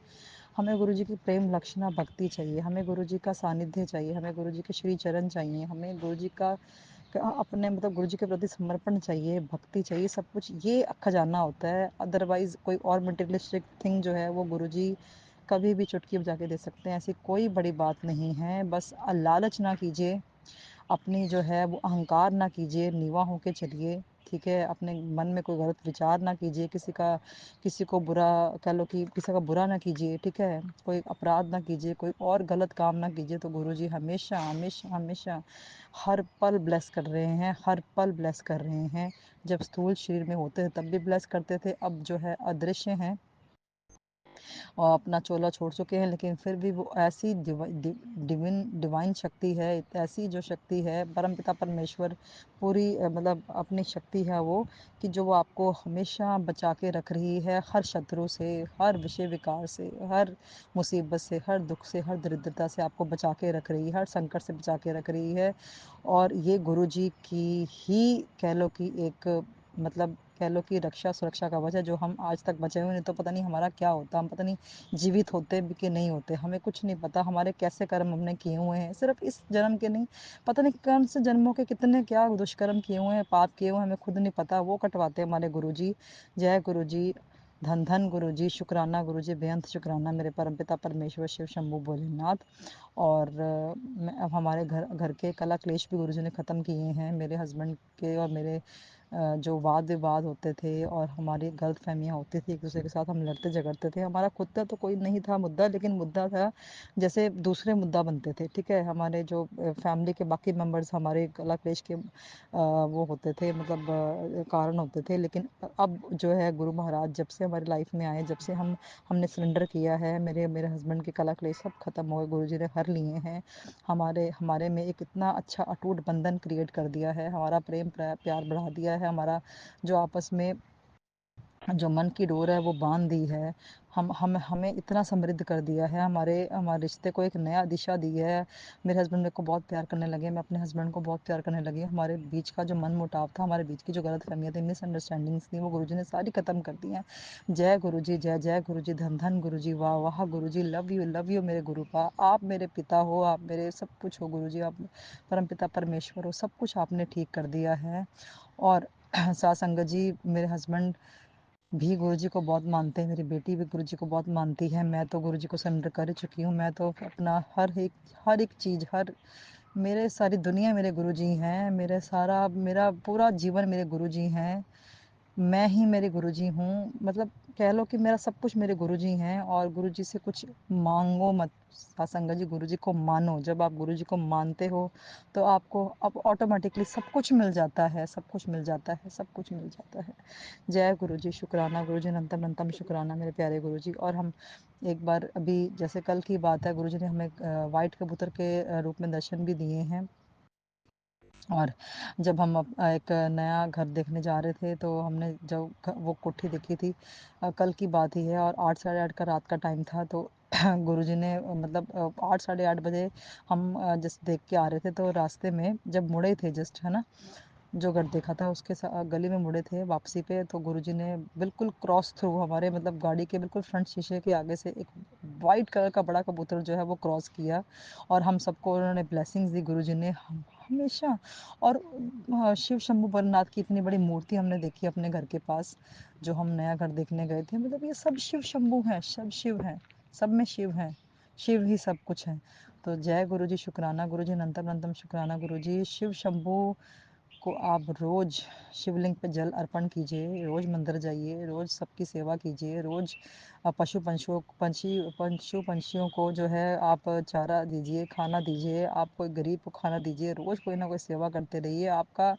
हमें गुरुजी की प्रेम लक्षणा भक्ति चाहिए, हमें गुरुजी का सानिध्य चाहिए, हमें गुरुजी के श्री चरण चाहिए, हमें गुरुजी का अपने मतलब गुरुजी के प्रति समर्पण चाहिए, भक्ति चाहिए। सब कुछ ये खजाना होता है। अदरवाइज कोई और मटेरियलिस्टिक थिंग जो है वो गुरुजी कभी भी चुटकी बजा के दे सकते हैं। ऐसी कोई बड़ी बात नहीं है। बस लालच ना कीजिए, अपनी जो है वो अहंकार ना कीजिए, नीवा होके चलिए, ठीक है? अपने मन में कोई गलत विचार ना कीजिए, किसी को बुरा कह लो कि किसी का बुरा ना कीजिए, ठीक है? कोई अपराध ना कीजिए, कोई और गलत काम ना कीजिए। तो गुरुजी हमेशा हमेशा हमेशा हर पल ब्लेस कर रहे हैं, हर पल ब्लेस कर रहे हैं। जब स्थूल शरीर में होते थे तब भी ब्लेस करते थे, अब जो है अदृश्य हैं और अपना चोला छोड़ चुके हैं, लेकिन फिर भी वो ऐसी डिवाइन शक्ति है, ऐसी जो शक्ति है परमपिता परमेश्वर, पूरी मतलब अपनी शक्ति है वो, कि जो वो आपको हमेशा बचा के रख रही है हर शत्रु से, हर विषय विकार से, हर मुसीबत से, हर दुख से, हर दरिद्रता से आपको बचा के रख रही है, हर संकट से बचा के रख रही है। और ये गुरु जी की ही कह लो कि एक मतलब कह लो कि रक्षा सुरक्षा का वजह, जो हम आज तक बचे हुए, नहीं तो पता नहीं हमारा क्या होता, हम पता नहीं जीवित होते भी कि नहीं होते, हमें कुछ नहीं पता। हमारे कैसे कर्म हमने किए हुए हैं, सिर्फ इस जन्म के नहीं, पता नहीं कौन से जन्मों के कितने क्या दुष्कर्म किए हुए हैं, पाप किए हुए हैं, हमें खुद नहीं पता, वो कटवाते हैं हमारे गुरु जी। जय गुरु जी, धन धन गुरु जी, शुक्राना गुरु जी, बेअंत शुक्राना मेरे परमपिता परमेश्वर शिव शंभू भोलेनाथ। और अब हमारे घर घर के कला क्लेश भी गुरु जी ने ख़त्म किए हैं, मेरे हस्बैंड के और मेरे जो वाद विवाद होते थे और हमारी गलतफहमियाँ होती थी, एक दूसरे के साथ हम लड़ते झगड़ते थे। हमारा खुद का तो कोई नहीं था मुद्दा, लेकिन मुद्दा था जैसे दूसरे मुद्दा बनते थे, ठीक है। हमारे जो फैमिली के बाकी मेंबर्स हमारे कला क्लेश के वो होते थे, मतलब कारण होते थे। लेकिन अब जो है गुरु महाराज जब से हमारी लाइफ में आए, जब से हमने सरेंडर किया है, मेरे मेरे हस्बैंड के कला क्लेश सब खत्म हो गए, गुरुजी ने हर लिए हैं। हमारे हमारे में एक इतना अच्छा अटूट बंधन क्रिएट कर दिया है, हमारा प्रेम प्यार बढ़ा दिया है, हमारा जो आपस में जो मन की डोर है वो बांध दी है। हम हमें इतना समृद्ध कर दिया है, हमारे हमारे रिश्ते को एक नया दिशा दी है। मेरे हस्बैंड मेरे को बहुत प्यार करने लगे, मैं अपने हस्बैंड को बहुत प्यार करने लगी। हमारे बीच का जो मन मुटाव था, हमारे बीच की जो गलत फहमियाँ थी, मिसअंडरस्टैंडिंग्स थी, वो गुरुजी ने सारी ख़त्म कर दी हैं। जय गुरुजी, जय जय गुरुजी, धन धन गुरुजी, वाह वाह गुरुजी, लव यू मेरे गुरुपा। आप मेरे पिता हो, आप मेरे सब कुछ हो गुरुजी, आप परम पिता परमेश्वर हो, सब कुछ आपने ठीक कर दिया है। और साथ संगत जी, मेरे हस्बैंड भी गुरुजी को बहुत मानते हैं, मेरी बेटी भी गुरुजी को बहुत मानती है। मैं तो गुरुजी को सरेंडर कर ही चुकी हूँ। मैं तो अपना हर एक चीज़, हर मेरे सारी दुनिया मेरे गुरुजी हैं, मेरा पूरा जीवन मेरे गुरुजी हैं। मैं ही मेरे गुरुजी हूँ, मतलब कह लो कि मेरा सब कुछ मेरे गुरुजी हैं। और गुरुजी से कुछ मांगो मत संगत जी, गुरुजी को मानो। जब आप गुरुजी को मानते हो तो आपको अब ऑटोमेटिकली सब कुछ मिल जाता है, सब कुछ मिल जाता है, सब कुछ मिल जाता है। जय गुरुजी, शुक्राना गुरुजी, अनंतम अनंतम शुक्राना मेरे प्यारे गुरुजी। और हम एक बार अभी जैसे कल की बात है, गुरुजी ने हमें वाइट कबूतर के रूप में दर्शन भी दिए हैं। और जब हम एक नया घर देखने जा रहे थे, तो हमने जब वो कोठी देखी थी, कल की बात ही है, और 8 साढ़े 8 का रात का टाइम था। तो गुरुजी ने मतलब 8 साढ़े 8 बजे हम जस्ट देख के आ रहे थे, तो रास्ते में जब मुड़े थे जस्ट, है ना, जो घर देखा था उसके गली में मुड़े थे वापसी पे, तो गुरुजी ने बिल्कुल क्रॉस थ्रू हमारे मतलब गाड़ी के बिल्कुल फ्रंट शीशे के आगे से एक वाइट कलर का बड़ा कबूतर जो है वो क्रॉस किया। और हम सबको उन्होंने ब्लेसिंग्स दी गुरुजी ने, हमेशा। और शिव शंभू भोलेनाथ की इतनी बड़ी मूर्ति हमने देखी अपने घर के पास, जो हम नया घर देखने गए थे। मतलब ये सब शिव शंभू हैं, सब शिव हैं, सब में शिव हैं, शिव ही सब कुछ है। तो जय गुरुजी, शुक्राना गुरुजी, अनंतम अनंतम शुक्राना गुरुजी। शिव शंभू को आप रोज़ शिवलिंग पे जल अर्पण कीजिए, रोज़ मंदिर जाइए, रोज़ सबकी सेवा कीजिए, रोज़ पशु पंछियों को जो है आप चारा दीजिए, खाना दीजिए, आप कोई गरीब को खाना दीजिए, रोज़ कोई ना कोई सेवा करते रहिए। आपका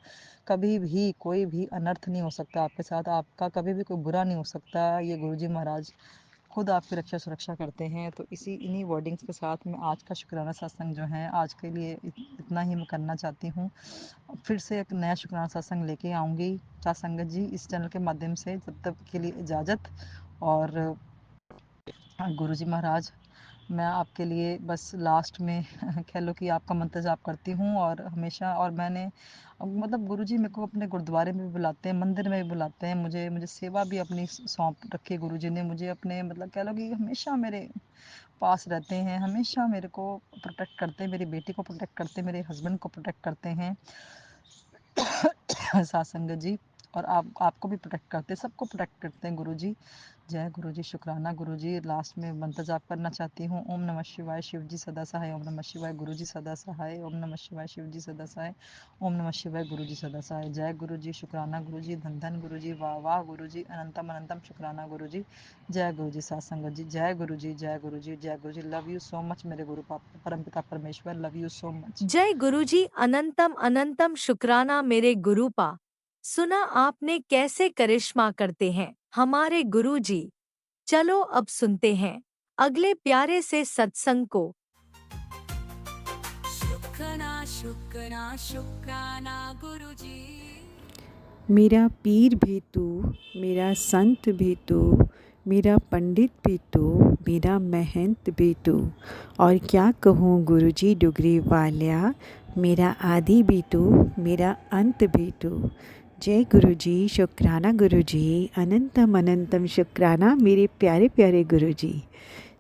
कभी भी कोई भी अनर्थ नहीं हो सकता आपके साथ, आपका कभी भी कोई बुरा नहीं हो सकता। ये गुरुजी महाराज खुद आपकी रक्षा सुरक्षा करते हैं। तो इन्हीं वर्डिंग्स के साथ मैं आज का शुक्राना सत्संग जो है आज के लिए इतना ही मैं करना चाहती हूँ। फिर से एक नया शुक्राना सत्संग लेके आऊँगी संगत जी इस चैनल के माध्यम से। जब तक के लिए इजाज़त। और गुरुजी महाराज, मैं आपके लिए बस लास्ट में कह लो कि आपका मंत्र जाप करती हूँ, और हमेशा, और मैंने मतलब गुरुजी मेरे को अपने गुरुद्वारे में भी बुलाते हैं, मंदिर में भी बुलाते हैं, मुझे मुझे सेवा भी अपनी सौंप रखी है गुरुजी ने मुझे अपने, मतलब कह लो कि हमेशा मेरे पास रहते हैं, हमेशा मेरे को प्रोटेक्ट करते हैं, मेरी बेटी को प्रोटेक्ट करते हैं, मेरे हस्बैंड को प्रोटेक्ट करते हैं साथ संगत जी। और आपको भी प्रोटेक्ट करते हैं, सबको प्रोटेक्ट करते हैं गुरुजी। जय गुरुजी, शुक्राना गुरुजी। लास्ट में मंत्र जाप करना चाहती हूँ। ओम नमः शिवाय, शिव जी सदा सहाय। ओम नमः शिवाय, गुरुजी सदा सहाय। ओम नमः शिवाय, शिव जी सदा सहाय। ओम नमः शिवाय, गुरुजी सदा सहाय। जय गुरुजी, शुक्राना गुरुजी, धन धन गुरुजी, वाह वाह गुरुजी, अनंतम अनंतम शुक्राना गुरुजी। जय गुरुजी साथ संगत जी, जय गुरुजी, जय गुरुजी, जय गुरुजी। लव यू सो मच मेरे गुरु परमपिता परमेश्वर, लव यू सो मच। जय गुरुजी, अनंतम अनंतम शुक्राना मेरे गुरुपा। सुना आपने कैसे करिश्मा करते हैं हमारे गुरुजी। चलो अब सुनते हैं अगले प्यारे से सत्संग को। शुक्राना शुक्राना शुक्राना गुरुजी। मेरा पीर भी तू, मेरा संत भी तू, मेरा पंडित भी तू, मेरा महंत भी तू, और क्या कहूँ गुरुजी डुगरी वाल्या, मेरा आदि भी तू, मेरा अंत भी तू। जय गुरुजी, शुक्राना गुरुजी, अनंतम अनंतम शुक्राना मेरे प्यारे प्यारे गुरुजी।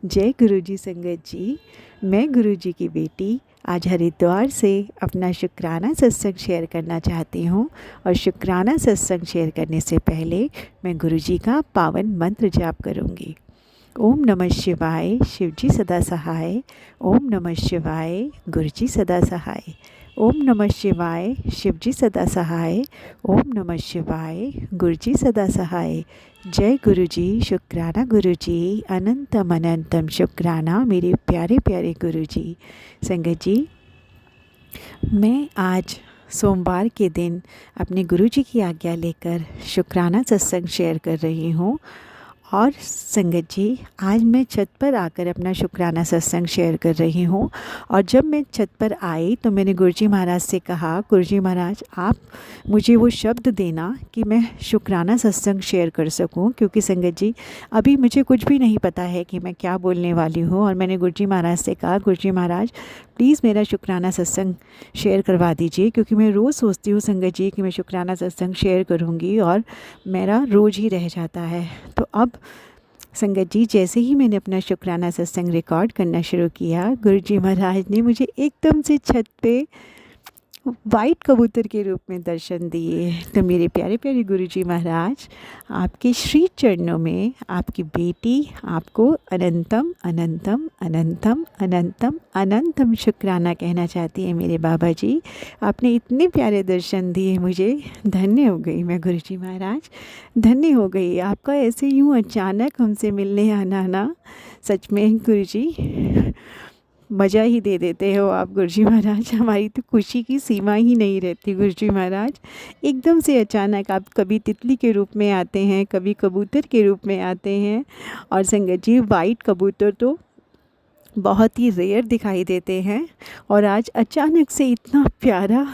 जय गुरुजी संगत जी, मैं गुरुजी की बेटी आज हरिद्वार से अपना शुक्राना सत्संग शेयर करना चाहती हूँ। और शुक्राना सत्संग शेयर करने से पहले मैं गुरुजी का पावन मंत्र जाप करूँगी। ओम नमः शिवाय, शिवजी सदा सहाय। ओम नमः शिवाय, गुरुजी सदा सहाय। ओम नमः शिवाय, शिवजी सदा सहाय। ओम नमः शिवाय, गुरुजी सदा सहाय। जय गुरुजी, शुक्राना गुरुजी, अनंतम अनंतम शुक्राना मेरे प्यारे प्यारे गुरुजी। संगत जी, मैं आज सोमवार के दिन अपने गुरुजी की आज्ञा लेकर शुक्राना सत्संग शेयर कर रही हूँ। और संगत जी, आज मैं छत पर आकर अपना शुक्राना सत्संग शेयर कर रही हूँ। और जब मैं छत पर आई तो मैंने गुरुजी महाराज से कहा, गुरुजी महाराज आप मुझे वो शब्द देना कि मैं शुक्राना सत्संग शेयर कर सकूँ, क्योंकि संगत जी अभी मुझे कुछ भी नहीं पता है कि मैं क्या बोलने वाली हूँ। और मैंने गुरुजी महाराज से कहा, गुरुजी महाराज प्लीज़ मेरा शुक्राना सत्संग शेयर करवा दीजिए, क्योंकि मैं रोज़ सोचती हूँ संगत जी कि मैं शुक्राना सत्संग शेयर करूँगी और मेरा रोज़ ही रह जाता है। तो अब संगत जी, जैसे ही मैंने अपना शुक्राना सत्संग रिकॉर्ड करना शुरू किया, गुरुजी महाराज ने मुझे एकदम से छत पे वाइट कबूतर के रूप में दर्शन दिए। तो मेरे प्यारे प्यारे गुरुजी महाराज, आपके श्री चरणों में आपकी बेटी आपको अनंतम अनंतम अनंतम अनंतम अनंतम शुक्राना कहना चाहती है। मेरे बाबा जी, आपने इतने प्यारे दर्शन दिए मुझे, धन्य हो गई मैं गुरुजी महाराज, धन्य हो गई। आपका ऐसे यूँ अचानक हमसे मिलने आना ना, सच में गुरुजी मज़ा ही दे देते हो आप गुरुजी महाराज। हमारी तो खुशी की सीमा ही नहीं रहती गुरुजी महाराज। एकदम से अचानक आप कभी तितली के रूप में आते हैं, कभी कबूतर के रूप में आते हैं। और संगत जी, वाइट कबूतर तो बहुत ही रेयर दिखाई देते हैं, और आज अचानक से इतना प्यारा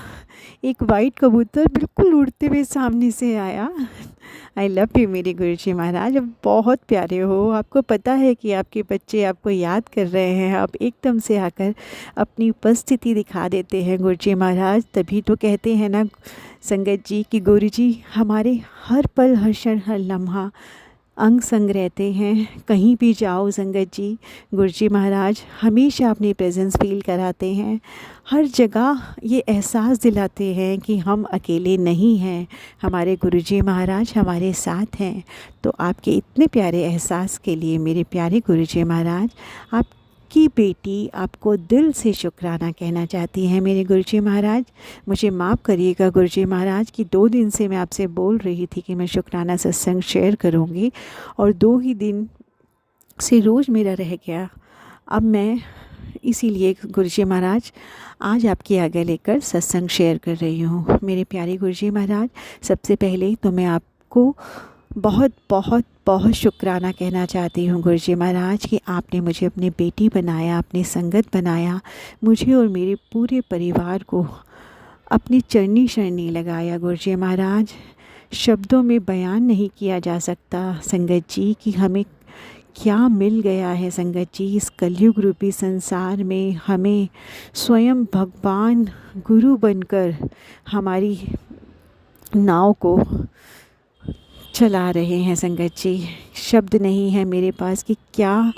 एक वाइट कबूतर बिल्कुल उड़ते हुए सामने से आया। आई लव यू मेरे गुरुजी महाराज, आप बहुत प्यारे हो। आपको पता है कि आपके बच्चे आपको याद कर रहे हैं, आप एकदम से आकर अपनी उपस्थिति दिखा देते हैं गुरुजी महाराज। तभी तो कहते हैं ना संगत जी कि गुरुजी हमारे हर पल, हर क्षण, हर लम्हा अंग संग रहते हैं। कहीं भी जाओ संगत जी, गुरुजी महाराज हमेशा अपनी प्रेजेंस फील कराते हैं। हर जगह ये एहसास दिलाते हैं कि हम अकेले नहीं हैं, हमारे गुरुजी महाराज हमारे साथ हैं। तो आपके इतने प्यारे एहसास के लिए मेरे प्यारे गुरुजी महाराज, आपकी बेटी आपको दिल से शुक्राना कहना चाहती है। मेरे गुरुजी महाराज, मुझे माफ़ करिएगा गुरुजी महाराज कि 2 दिन से मैं आपसे बोल रही थी कि मैं शुक्राना सत्संग शेयर करूँगी, और 2 ही दिन से रोज़ मेरा रह गया। अब मैं इसीलिए गुरुजी महाराज आज आपकी आज्ञा लेकर सत्संग शेयर कर रही हूँ। मेरे प्यारे गुरुजी महाराज, सबसे पहले तो मैं आपको बहुत बहुत बहुत शुक्राना कहना चाहती हूँ गुरुजी महाराज कि आपने मुझे अपनी बेटी बनाया, अपनी संगत बनाया, मुझे और मेरे पूरे परिवार को अपनी चरनी शरणी लगाया। गुरुजी महाराज शब्दों में बयान नहीं किया जा सकता संगत जी कि हमें क्या मिल गया है संगत जी। इस कलयुग रूपी संसार में हमें स्वयं भगवान गुरु बनकर हमारी नाव को चला रहे हैं संगत जी। शब्द नहीं है मेरे पास कि क्या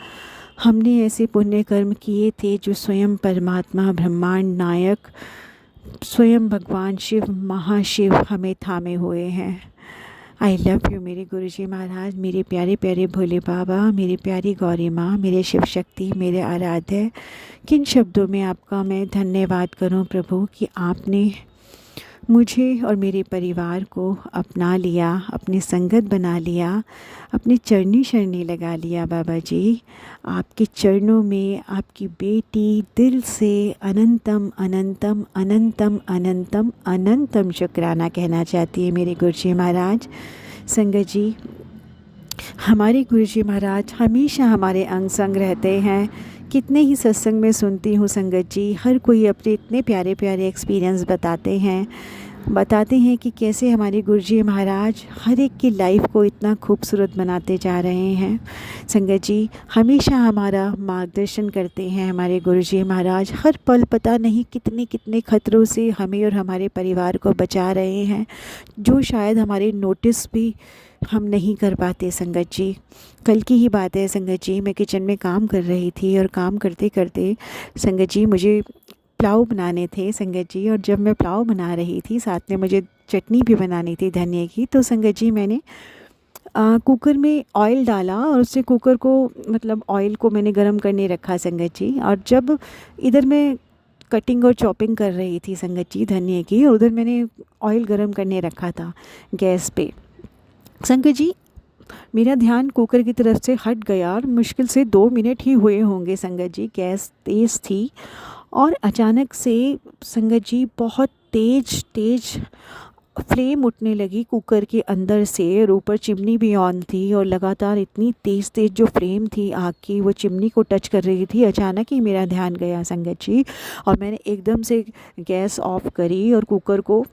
हमने ऐसे पुण्य कर्म किए थे जो स्वयं परमात्मा, ब्रह्मांड नायक, स्वयं भगवान शिव, महाशिव हमें थामे हुए हैं। आई लव यू मेरे गुरुजी महाराज, मेरे प्यारे प्यारे भोले बाबा, मेरी प्यारी गौरी माँ, मेरे शिव शक्ति, मेरे आराध्य। किन शब्दों में आपका मैं धन्यवाद करूं प्रभु कि आपने मुझे और मेरे परिवार को अपना लिया, अपनी संगत बना लिया, अपनी चरनी शरणी लगा लिया। बाबा जी, आपके चरणों में आपकी बेटी दिल से अनंतम अनंतम अनंतम अनंतम अनंतम शुक्राना कहना चाहती है मेरे गुरुजी महाराज। संगत जी, हमारे गुरुजी महाराज हमेशा हमारे अंग संग रहते हैं। कितने ही सत्संग में सुनती हूँ संगत जी, हर कोई अपने इतने प्यारे प्यारे एक्सपीरियंस बताते हैं कि कैसे हमारे गुरुजी महाराज हर एक की लाइफ को इतना खूबसूरत बनाते जा रहे हैं। संगत जी, हमेशा हमारा मार्गदर्शन करते हैं हमारे गुरुजी महाराज। हर पल पता नहीं कितने कितने खतरों से हमें और हमारे परिवार को बचा रहे हैं, जो शायद हमारे नोटिस भी हम नहीं कर पाते संगत जी। कल की ही बात है संगत जी, मैं किचन में काम कर रही थी और काम करते करते संगत जी मुझे पुलाव बनाने थे संगत जी। और जब मैं पुलाव बना रही थी, साथ में मुझे चटनी भी बनानी थी धनिया की, तो संगत जी मैंने कुकर में ऑयल डाला और उससे कुकर को ऑयल को मैंने गरम करने रखा संगत जी। और जब इधर मैं कटिंग और चॉपिंग कर रही थी संगत जी धनिए की, और उधर मैंने ऑयल गरम करने रखा था गैस पे। संगत जी मेरा ध्यान कुकर की तरफ से हट गया और मुश्किल से 2 मिनट ही हुए होंगे संगत जी, गैस तेज़ थी और अचानक से संगत जी बहुत तेज तेज फ्लेम उठने लगी कुकर के अंदर से, और ऊपर चिमनी भी ऑन थी और लगातार इतनी तेज़ तेज़ जो फ्लेम थी आग की वो चिमनी को टच कर रही थी। अचानक ही मेरा ध्यान गया संगत जी, और मैंने एकदम से गैस ऑफ करी और कुकर को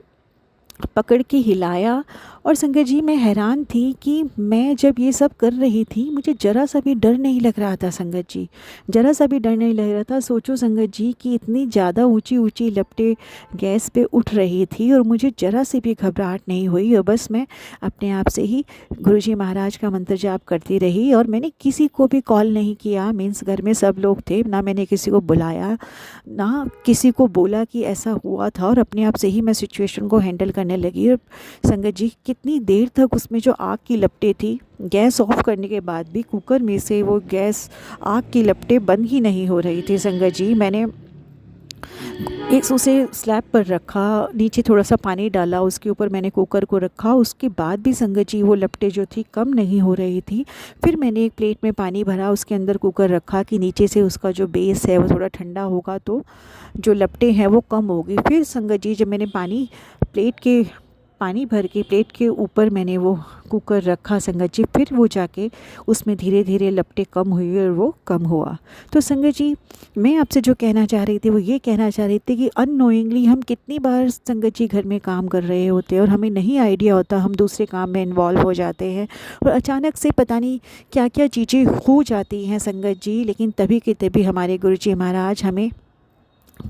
पकड़ के हिलाया। और संगत जी मैं हैरान थी कि मैं जब ये सब कर रही थी मुझे ज़रा सा भी डर नहीं लग रहा था संगत जी, ज़रा सा भी डर नहीं लग रहा था। सोचो संगत जी कि इतनी ज़्यादा ऊंची ऊंची लपटें गैस पे उठ रही थी और मुझे ज़रा सी भी घबराहट नहीं हुई, और बस मैं अपने आप से ही गुरुजी महाराज का मंत्र जाप करती रही। और मैंने किसी को भी कॉल नहीं किया, मीन्स घर में सब लोग थे, ना मैंने किसी को बुलाया ना किसी को बोला कि ऐसा हुआ था, और अपने आप से ही मैं सिचुएशन को हैंडल करने लगी। और संगत जी कितनी देर तक उसमें जो आग की लपटें थी, गैस ऑफ करने के बाद भी कुकर में से वो गैस आग की लपटें बंद ही नहीं हो रही थी संगत जी। मैंने एक उसे स्लैब पर रखा, नीचे थोड़ा सा पानी डाला, उसके ऊपर मैंने कुकर को रखा, उसके बाद भी संगत जी वो लपटें जो थी कम नहीं हो रही थी। फिर मैंने एक प्लेट में पानी भरा, उसके अंदर कुकर रखा कि नीचे से उसका जो बेस है वो थोड़ा ठंडा होगा तो जो लपटें हैं वो कम होगी। फिर संगत जी जब मैंने पानी भर के प्लेट के ऊपर मैंने वो कुकर रखा संगत जी, फिर वो जाके उसमें धीरे धीरे लपटें कम हुई और वो कम हुआ। तो संगत जी मैं आपसे जो कहना चाह रही थी वो ये कहना चाह रही थी कि अननोइंगली हम कितनी बार संगत जी घर में काम कर रहे होते हैं और हमें नहीं आइडिया होता, हम दूसरे काम में इन्वॉल्व हो जाते हैं और अचानक से पता नहीं क्या क्या चीज़ें हो जाती हैं संगत जी। लेकिन तभी के तभी हमारे गुरुजी महाराज हमें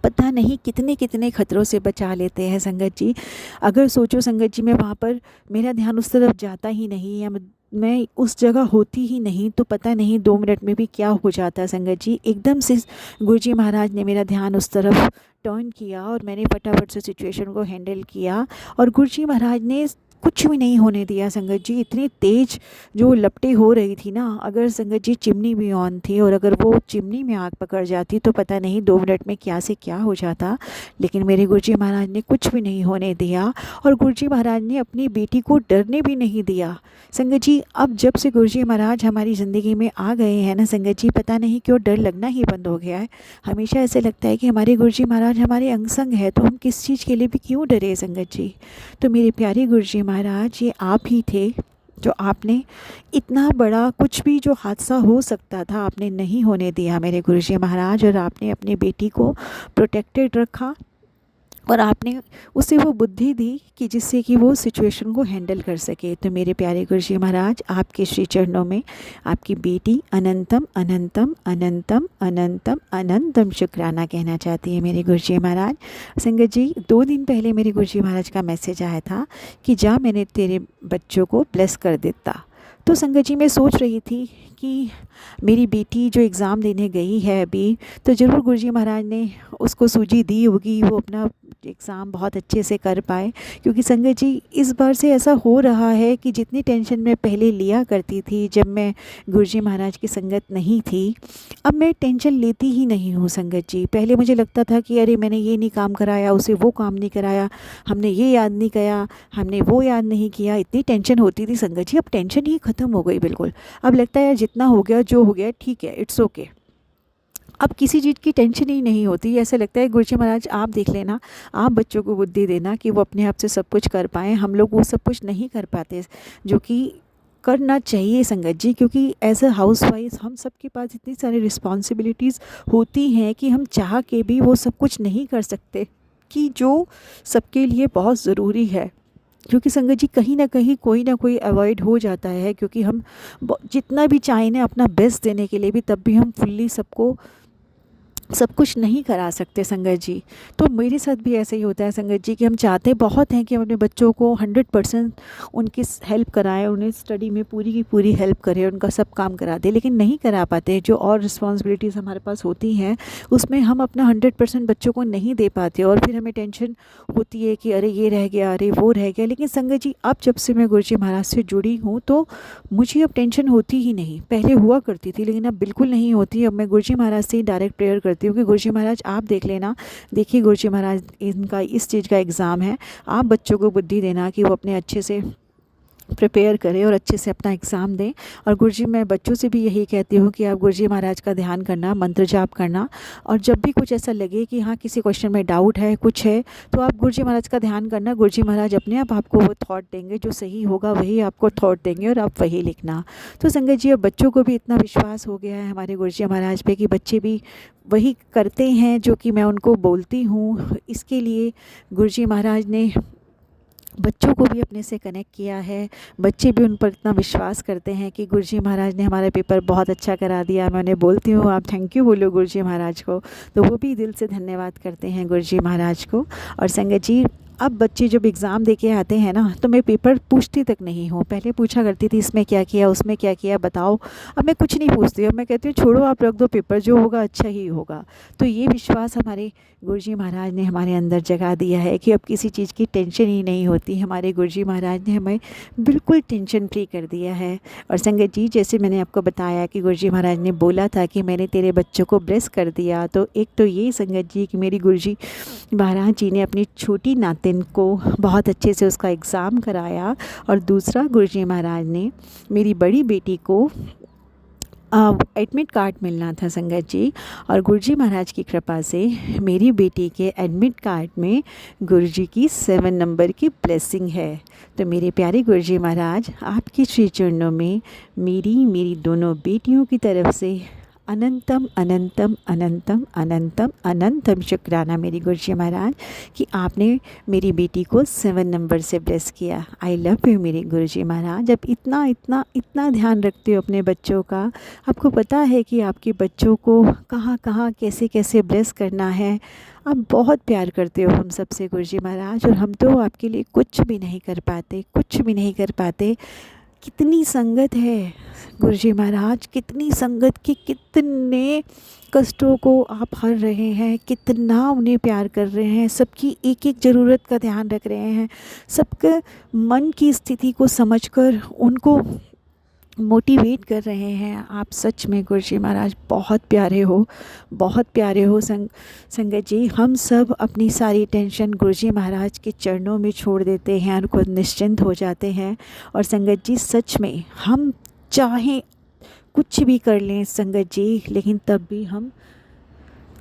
पता नहीं कितने कितने खतरों से बचा लेते हैं संगत जी। अगर सोचो संगत जी मैं वहाँ पर, मेरा ध्यान उस तरफ जाता ही नहीं या मैं उस जगह होती ही नहीं तो पता नहीं 2 मिनट में भी क्या हो जाता है संगत जी। एकदम से गुरुजी महाराज ने मेरा ध्यान उस तरफ टर्न किया और मैंने फटाफट से सिचुएशन को हैंडल किया और गुरुजी महाराज ने कुछ भी नहीं होने दिया संगत जी। इतनी तेज़ जो लपटें हो रही थी ना, अगर संगत जी चिमनी भी ऑन थी और अगर वो चिमनी में आग पकड़ जाती तो पता नहीं 2 मिनट में क्या से क्या हो जाता। लेकिन मेरे गुरुजी महाराज ने कुछ भी नहीं होने दिया और गुरुजी महाराज ने अपनी बेटी को डरने भी नहीं दिया संगत जी। अब जब से गुरुजी महाराज हमारी ज़िंदगी में आ गए हैं ना संगत जी, पता नहीं क्यों डर लगना ही बंद हो गया है। हमेशा ऐसे लगता है कि हमारे गुरुजी महाराज हमारे अंग संग है तो हम किस चीज़ के लिए भी क्यों डरे संगत जी। तो मेरे प्यारे गुरुजी महाराज ये आप ही थे जो आपने इतना बड़ा कुछ भी जो हादसा हो सकता था आपने नहीं होने दिया मेरे गुरुजी महाराज, और आपने अपनी बेटी को प्रोटेक्टेड रखा और आपने उसे वो बुद्धि दी कि जिससे कि वो सिचुएशन को हैंडल कर सके। तो मेरे प्यारे गुरुजी महाराज आपके श्री चरणों में आपकी बेटी अनंतम अनंतम अनंतम अनंतम अनंतम शुक्राना कहना चाहती है मेरे गुरुजी महाराज। संगत जी 2 दिन पहले मेरे गुरुजी महाराज का मैसेज आया था कि जा मैंने तेरे बच्चों को ब्लेस कर देता। तो संगत जी मैं सोच रही थी कि मेरी बेटी जो एग्ज़ाम देने गई है अभी, तो ज़रूर गुरुजी महाराज ने उसको सूझी दी होगी वो अपना एग्ज़ाम बहुत अच्छे से कर पाए। क्योंकि संगत जी इस बार से ऐसा हो रहा है कि जितनी टेंशन मैं पहले लिया करती थी जब मैं गुरुजी महाराज की संगत नहीं थी, अब मैं टेंशन लेती ही नहीं हूँ संगत जी। पहले मुझे लगता था कि अरे मैंने ये नहीं काम कराया, उसे वो काम नहीं कराया, हमने ये याद नहीं किया, हमने वो याद नहीं किया, इतनी टेंशन होती थी संगत जी। अब टेंशन ही ख़त्म हो गई बिल्कुल। अब लगता है यार जितना हो गया जो हो गया ठीक है, इट्स ओके। अब किसी चीज़ की टेंशन ही नहीं होती। ऐसा लगता है गुरुजी महाराज आप देख लेना, आप बच्चों को बुद्धि देना कि वो अपने आप से सब कुछ कर पाएँ। हम लोग वो सब कुछ नहीं कर पाते जो कि करना चाहिए संगत जी। क्योंकि एज अ हाउस वाइफ हम सब के पास इतनी सारी रिस्पॉन्सिबिलिटीज़ होती हैं कि हम चाह के भी वो सब कुछ नहीं कर सकते कि जो सबके लिए बहुत ज़रूरी है। क्योंकि संगत जी कहीं ना कहीं कोई ना कोई अवॉइड हो जाता है, क्योंकि हम जितना भी चाहें ना अपना बेस्ट देने के लिए भी तब भी हम फुल्ली सबको सब कुछ नहीं करा सकते संगत जी। तो मेरे साथ भी ऐसे ही होता है संगत जी कि हम चाहते बहुत हैं कि हम अपने बच्चों को 100% उनकी हेल्प कराएं, उन्हें स्टडी में पूरी की पूरी हेल्प करें, उनका सब काम करा दें, लेकिन नहीं करा पाते। जो और रिस्पॉन्सिबिलिटीज़ हमारे पास होती हैं उसमें हम अपना 100% बच्चों को नहीं दे पाते और फिर हमें टेंशन होती है कि अरे ये रह गया, अरे वो रह गया। लेकिन संगत जी अब जब से मैं गुरुजी महाराज से जुड़ी हूँ तो मुझे अब टेंशन होती ही नहीं। पहले हुआ करती थी लेकिन अब बिल्कुल नहीं होती। अब मैं गुरुजी महाराज से डायरेक्ट प्रेयर करती करती हूँ कि गुरुजी महाराज आप देख लेना, देखिए गुरुजी महाराज इनका इस चीज़ का एग्ज़ाम है, आप बच्चों को बुद्धि देना कि वो अपने अच्छे से प्रिपेयर करें और अच्छे से अपना एग्ज़ाम दें। और गुरुजी मैं बच्चों से भी यही कहती हूँ कि आप गुरुजी महाराज का ध्यान करना, मंत्र जाप करना, और जब भी कुछ ऐसा लगे कि हाँ किसी क्वेश्चन में डाउट है, कुछ है, तो आप गुरुजी महाराज का ध्यान करना। गुरुजी महाराज अपने आप आपको वो थॉट देंगे, जो सही होगा वही आपको थॉट देंगे और आप वही लिखना। तो संगत जी अब बच्चों को भी इतना विश्वास हो गया है हमारे गुरुजी महाराज पे कि बच्चे भी वही करते हैं जो कि मैं उनको बोलती हूँ। इसके लिए गुरुजी महाराज ने बच्चों को भी अपने से कनेक्ट किया है। बच्चे भी उन पर इतना विश्वास करते हैं कि गुरुजी महाराज ने हमारा पेपर बहुत अच्छा करा दिया। मैं उन्हें बोलती हूँ आप थैंक यू बोलो गुरुजी महाराज को, तो वो भी दिल से धन्यवाद करते हैं गुरुजी महाराज को। और संगत जी अब बच्चे जब एग्ज़ाम दे के आते हैं ना, तो मैं पेपर पूछती तक नहीं हूँ। पहले पूछा करती थी इसमें क्या किया, उसमें क्या किया, बताओ। अब मैं कुछ नहीं पूछती, अब मैं कहती हूँ छोड़ो आप रख दो, पेपर जो होगा अच्छा ही होगा। तो ये विश्वास हमारे गुरुजी महाराज ने हमारे अंदर जगा दिया है कि अब किसी चीज़ की टेंशन ही नहीं होती। हमारे गुरुजी महाराज ने हमें बिल्कुल टेंशन फ्री कर दिया है। और संगत जी जैसे मैंने आपको बताया कि गुरुजी महाराज ने बोला था कि मैंने तेरे बच्चों को ब्लेस कर दिया, तो एक तो ये संगत जी कि मेरी गुरुजी महाराज जी ने अपनी छोटी नातिन को बहुत अच्छे से उसका एग्ज़ाम कराया, और दूसरा गुरुजी महाराज ने मेरी बड़ी बेटी को एडमिट कार्ड मिलना था संगत जी, और गुरुजी महाराज की कृपा से मेरी बेटी के एडमिट कार्ड में गुरुजी की 7 नंबर की ब्लेसिंग है। तो मेरे प्यारे गुरुजी महाराज आपके श्री चरणों में मेरी दोनों बेटियों की तरफ से अनंतम अनंतम अनंतम अनंतम अनंतम शुक्राना मेरी गुरुजी महाराज कि आपने मेरी बेटी को 7 नंबर से ब्लेस किया। आई लव यू मेरे गुरुजी महाराज। अब इतना इतना इतना ध्यान रखते हो अपने बच्चों का, आपको पता है कि आपके बच्चों को कहाँ कहाँ कैसे कैसे ब्लेस करना है। आप बहुत प्यार करते हो हम सबसे गुरुजी महाराज, और हम तो आपके लिए कुछ भी नहीं कर पाते, कुछ भी नहीं कर पाते। कितनी संगत है गुरुजी महाराज, कितनी संगत के कितने कष्टों को आप हर रहे हैं, कितना उन्हें प्यार कर रहे हैं, सबकी एक एक ज़रूरत का ध्यान रख रहे हैं, सबके मन की स्थिति को समझकर उनको मोटिवेट कर रहे हैं। आप सच में गुरुजी महाराज बहुत प्यारे हो, बहुत प्यारे हो। संगत जी हम सब अपनी सारी टेंशन गुरुजी महाराज के चरणों में छोड़ देते हैं और खुद निश्चिंत हो जाते हैं। और संगत जी सच में हम चाहें कुछ भी कर लें संगत जी, लेकिन तब भी हम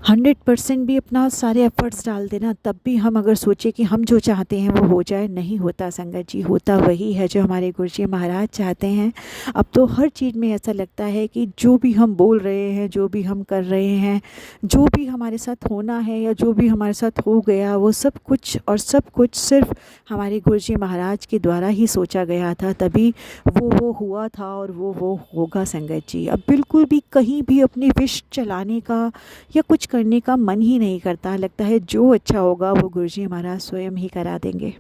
100% भी अपना सारे एफ़र्ट्स डाल देना, तब भी हम अगर सोचें कि हम जो चाहते हैं वो हो जाए, नहीं होता संगत जी। होता वही है जो हमारे गुरुजी महाराज चाहते हैं। अब तो हर चीज़ में ऐसा लगता है कि जो भी हम बोल रहे हैं, जो भी हम कर रहे हैं, जो भी हमारे साथ होना है या जो भी हमारे साथ हो गया, वो सब कुछ और सब कुछ सिर्फ हमारे गुरुजी महाराज के द्वारा ही सोचा गया था, तभी वो हुआ था और वो होगा संगत जी। अब बिल्कुल भी कहीं भी अपनी विश चलाने का या कुछ करने का मन ही नहीं करता, लगता है जो अच्छा होगा वो गुरुजी महाराज स्वयं ही करा देंगे।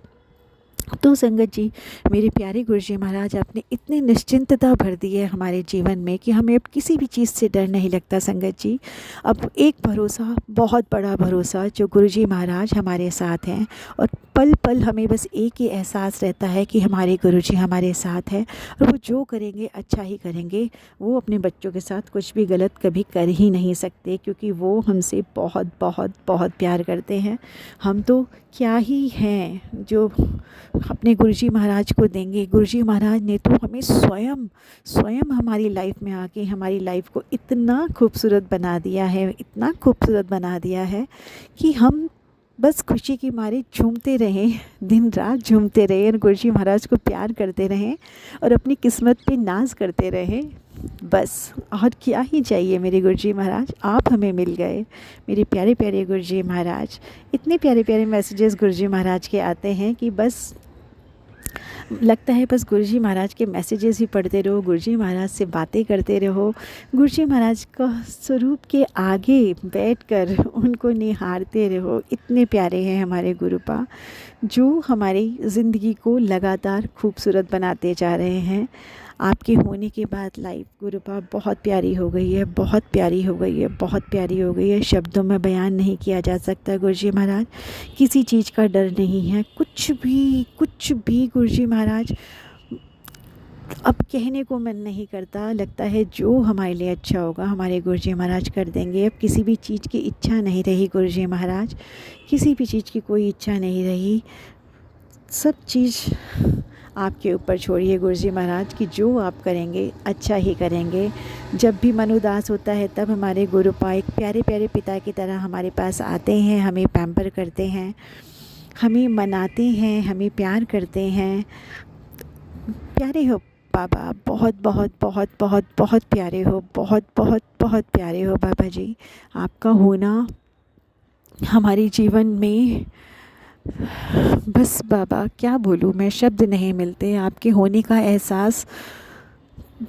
तो संगत जी मेरे प्यारे गुरुजी महाराज आपने इतनी निश्चिंतता भर दी है हमारे जीवन में कि हमें अब किसी भी चीज़ से डर नहीं लगता संगत जी। अब एक भरोसा, बहुत बड़ा भरोसा, जो गुरुजी महाराज हमारे साथ हैं, और पल पल हमें बस एक ही एहसास रहता है कि हमारे गुरुजी हमारे साथ हैं और वो जो करेंगे अच्छा ही करेंगे। वो अपने बच्चों के साथ कुछ भी गलत कभी कर ही नहीं सकते, क्योंकि वो हमसे बहुत बहुत बहुत प्यार करते हैं। हम तो क्या ही हैं जो अपने गुरुजी महाराज को देंगे। गुरुजी महाराज ने तो हमें स्वयं हमारी लाइफ में आके हमारी लाइफ को इतना खूबसूरत बना दिया है, इतना खूबसूरत बना दिया है कि हम बस खुशी की मारे झूमते रहें, दिन रात झूमते रहें और गुरुजी महाराज को प्यार करते रहें और अपनी किस्मत पे नाज करते रहें। बस और क्या ही चाहिए मेरे गुरुजी महाराज, आप हमें मिल गए मेरे प्यारे प्यारे गुरुजी महाराज। इतने प्यारे प्यारे मैसेजेस गुरुजी महाराज के आते हैं कि बस लगता है बस गुरुजी महाराज के मैसेजेस ही पढ़ते रहो, गुरुजी महाराज से बातें करते रहो, गुरुजी महाराज का स्वरूप के आगे बैठकर उनको निहारते रहो। इतने प्यारे हैं हमारे गुरुपा, जो हमारी ज़िंदगी को लगातार खूबसूरत बनाते जा रहे हैं। आपके होने के बाद लाइफ गुरुपा बहुत प्यारी हो गई है, बहुत प्यारी हो गई है, बहुत प्यारी हो गई है। शब्दों में बयान नहीं किया जा सकता गुरुजी महाराज। किसी चीज़ का डर नहीं है, कुछ भी गुरुजी महाराज अब कहने को मन नहीं करता, लगता है जो हमारे लिए अच्छा होगा हमारे गुरुजी महाराज कर देंगे। अब किसी भी चीज़ की इच्छा नहीं रही गुरुजी महाराज, किसी भी चीज़ की कोई इच्छा नहीं रही। सब चीज़ आपके ऊपर छोड़िए गुरुजी महाराज कि जो आप करेंगे अच्छा ही करेंगे। जब भी मन उदास होता है तब हमारे गुरुपा एक प्यारे प्यारे पिता की तरह हमारे पास आते हैं, हमें पैम्पर करते हैं, हमें मनाते हैं, हमें प्यार करते हैं। प्यारे हो बाबा, बहुत बहुत बहुत बहुत बहुत प्यारे हो, बहुत बहुत बहुत प्यारे हो बाबा जी। आपका होना हमारे जीवन में, बस बाबा क्या बोलूँ मैं, शब्द नहीं मिलते। आपके होने का एहसास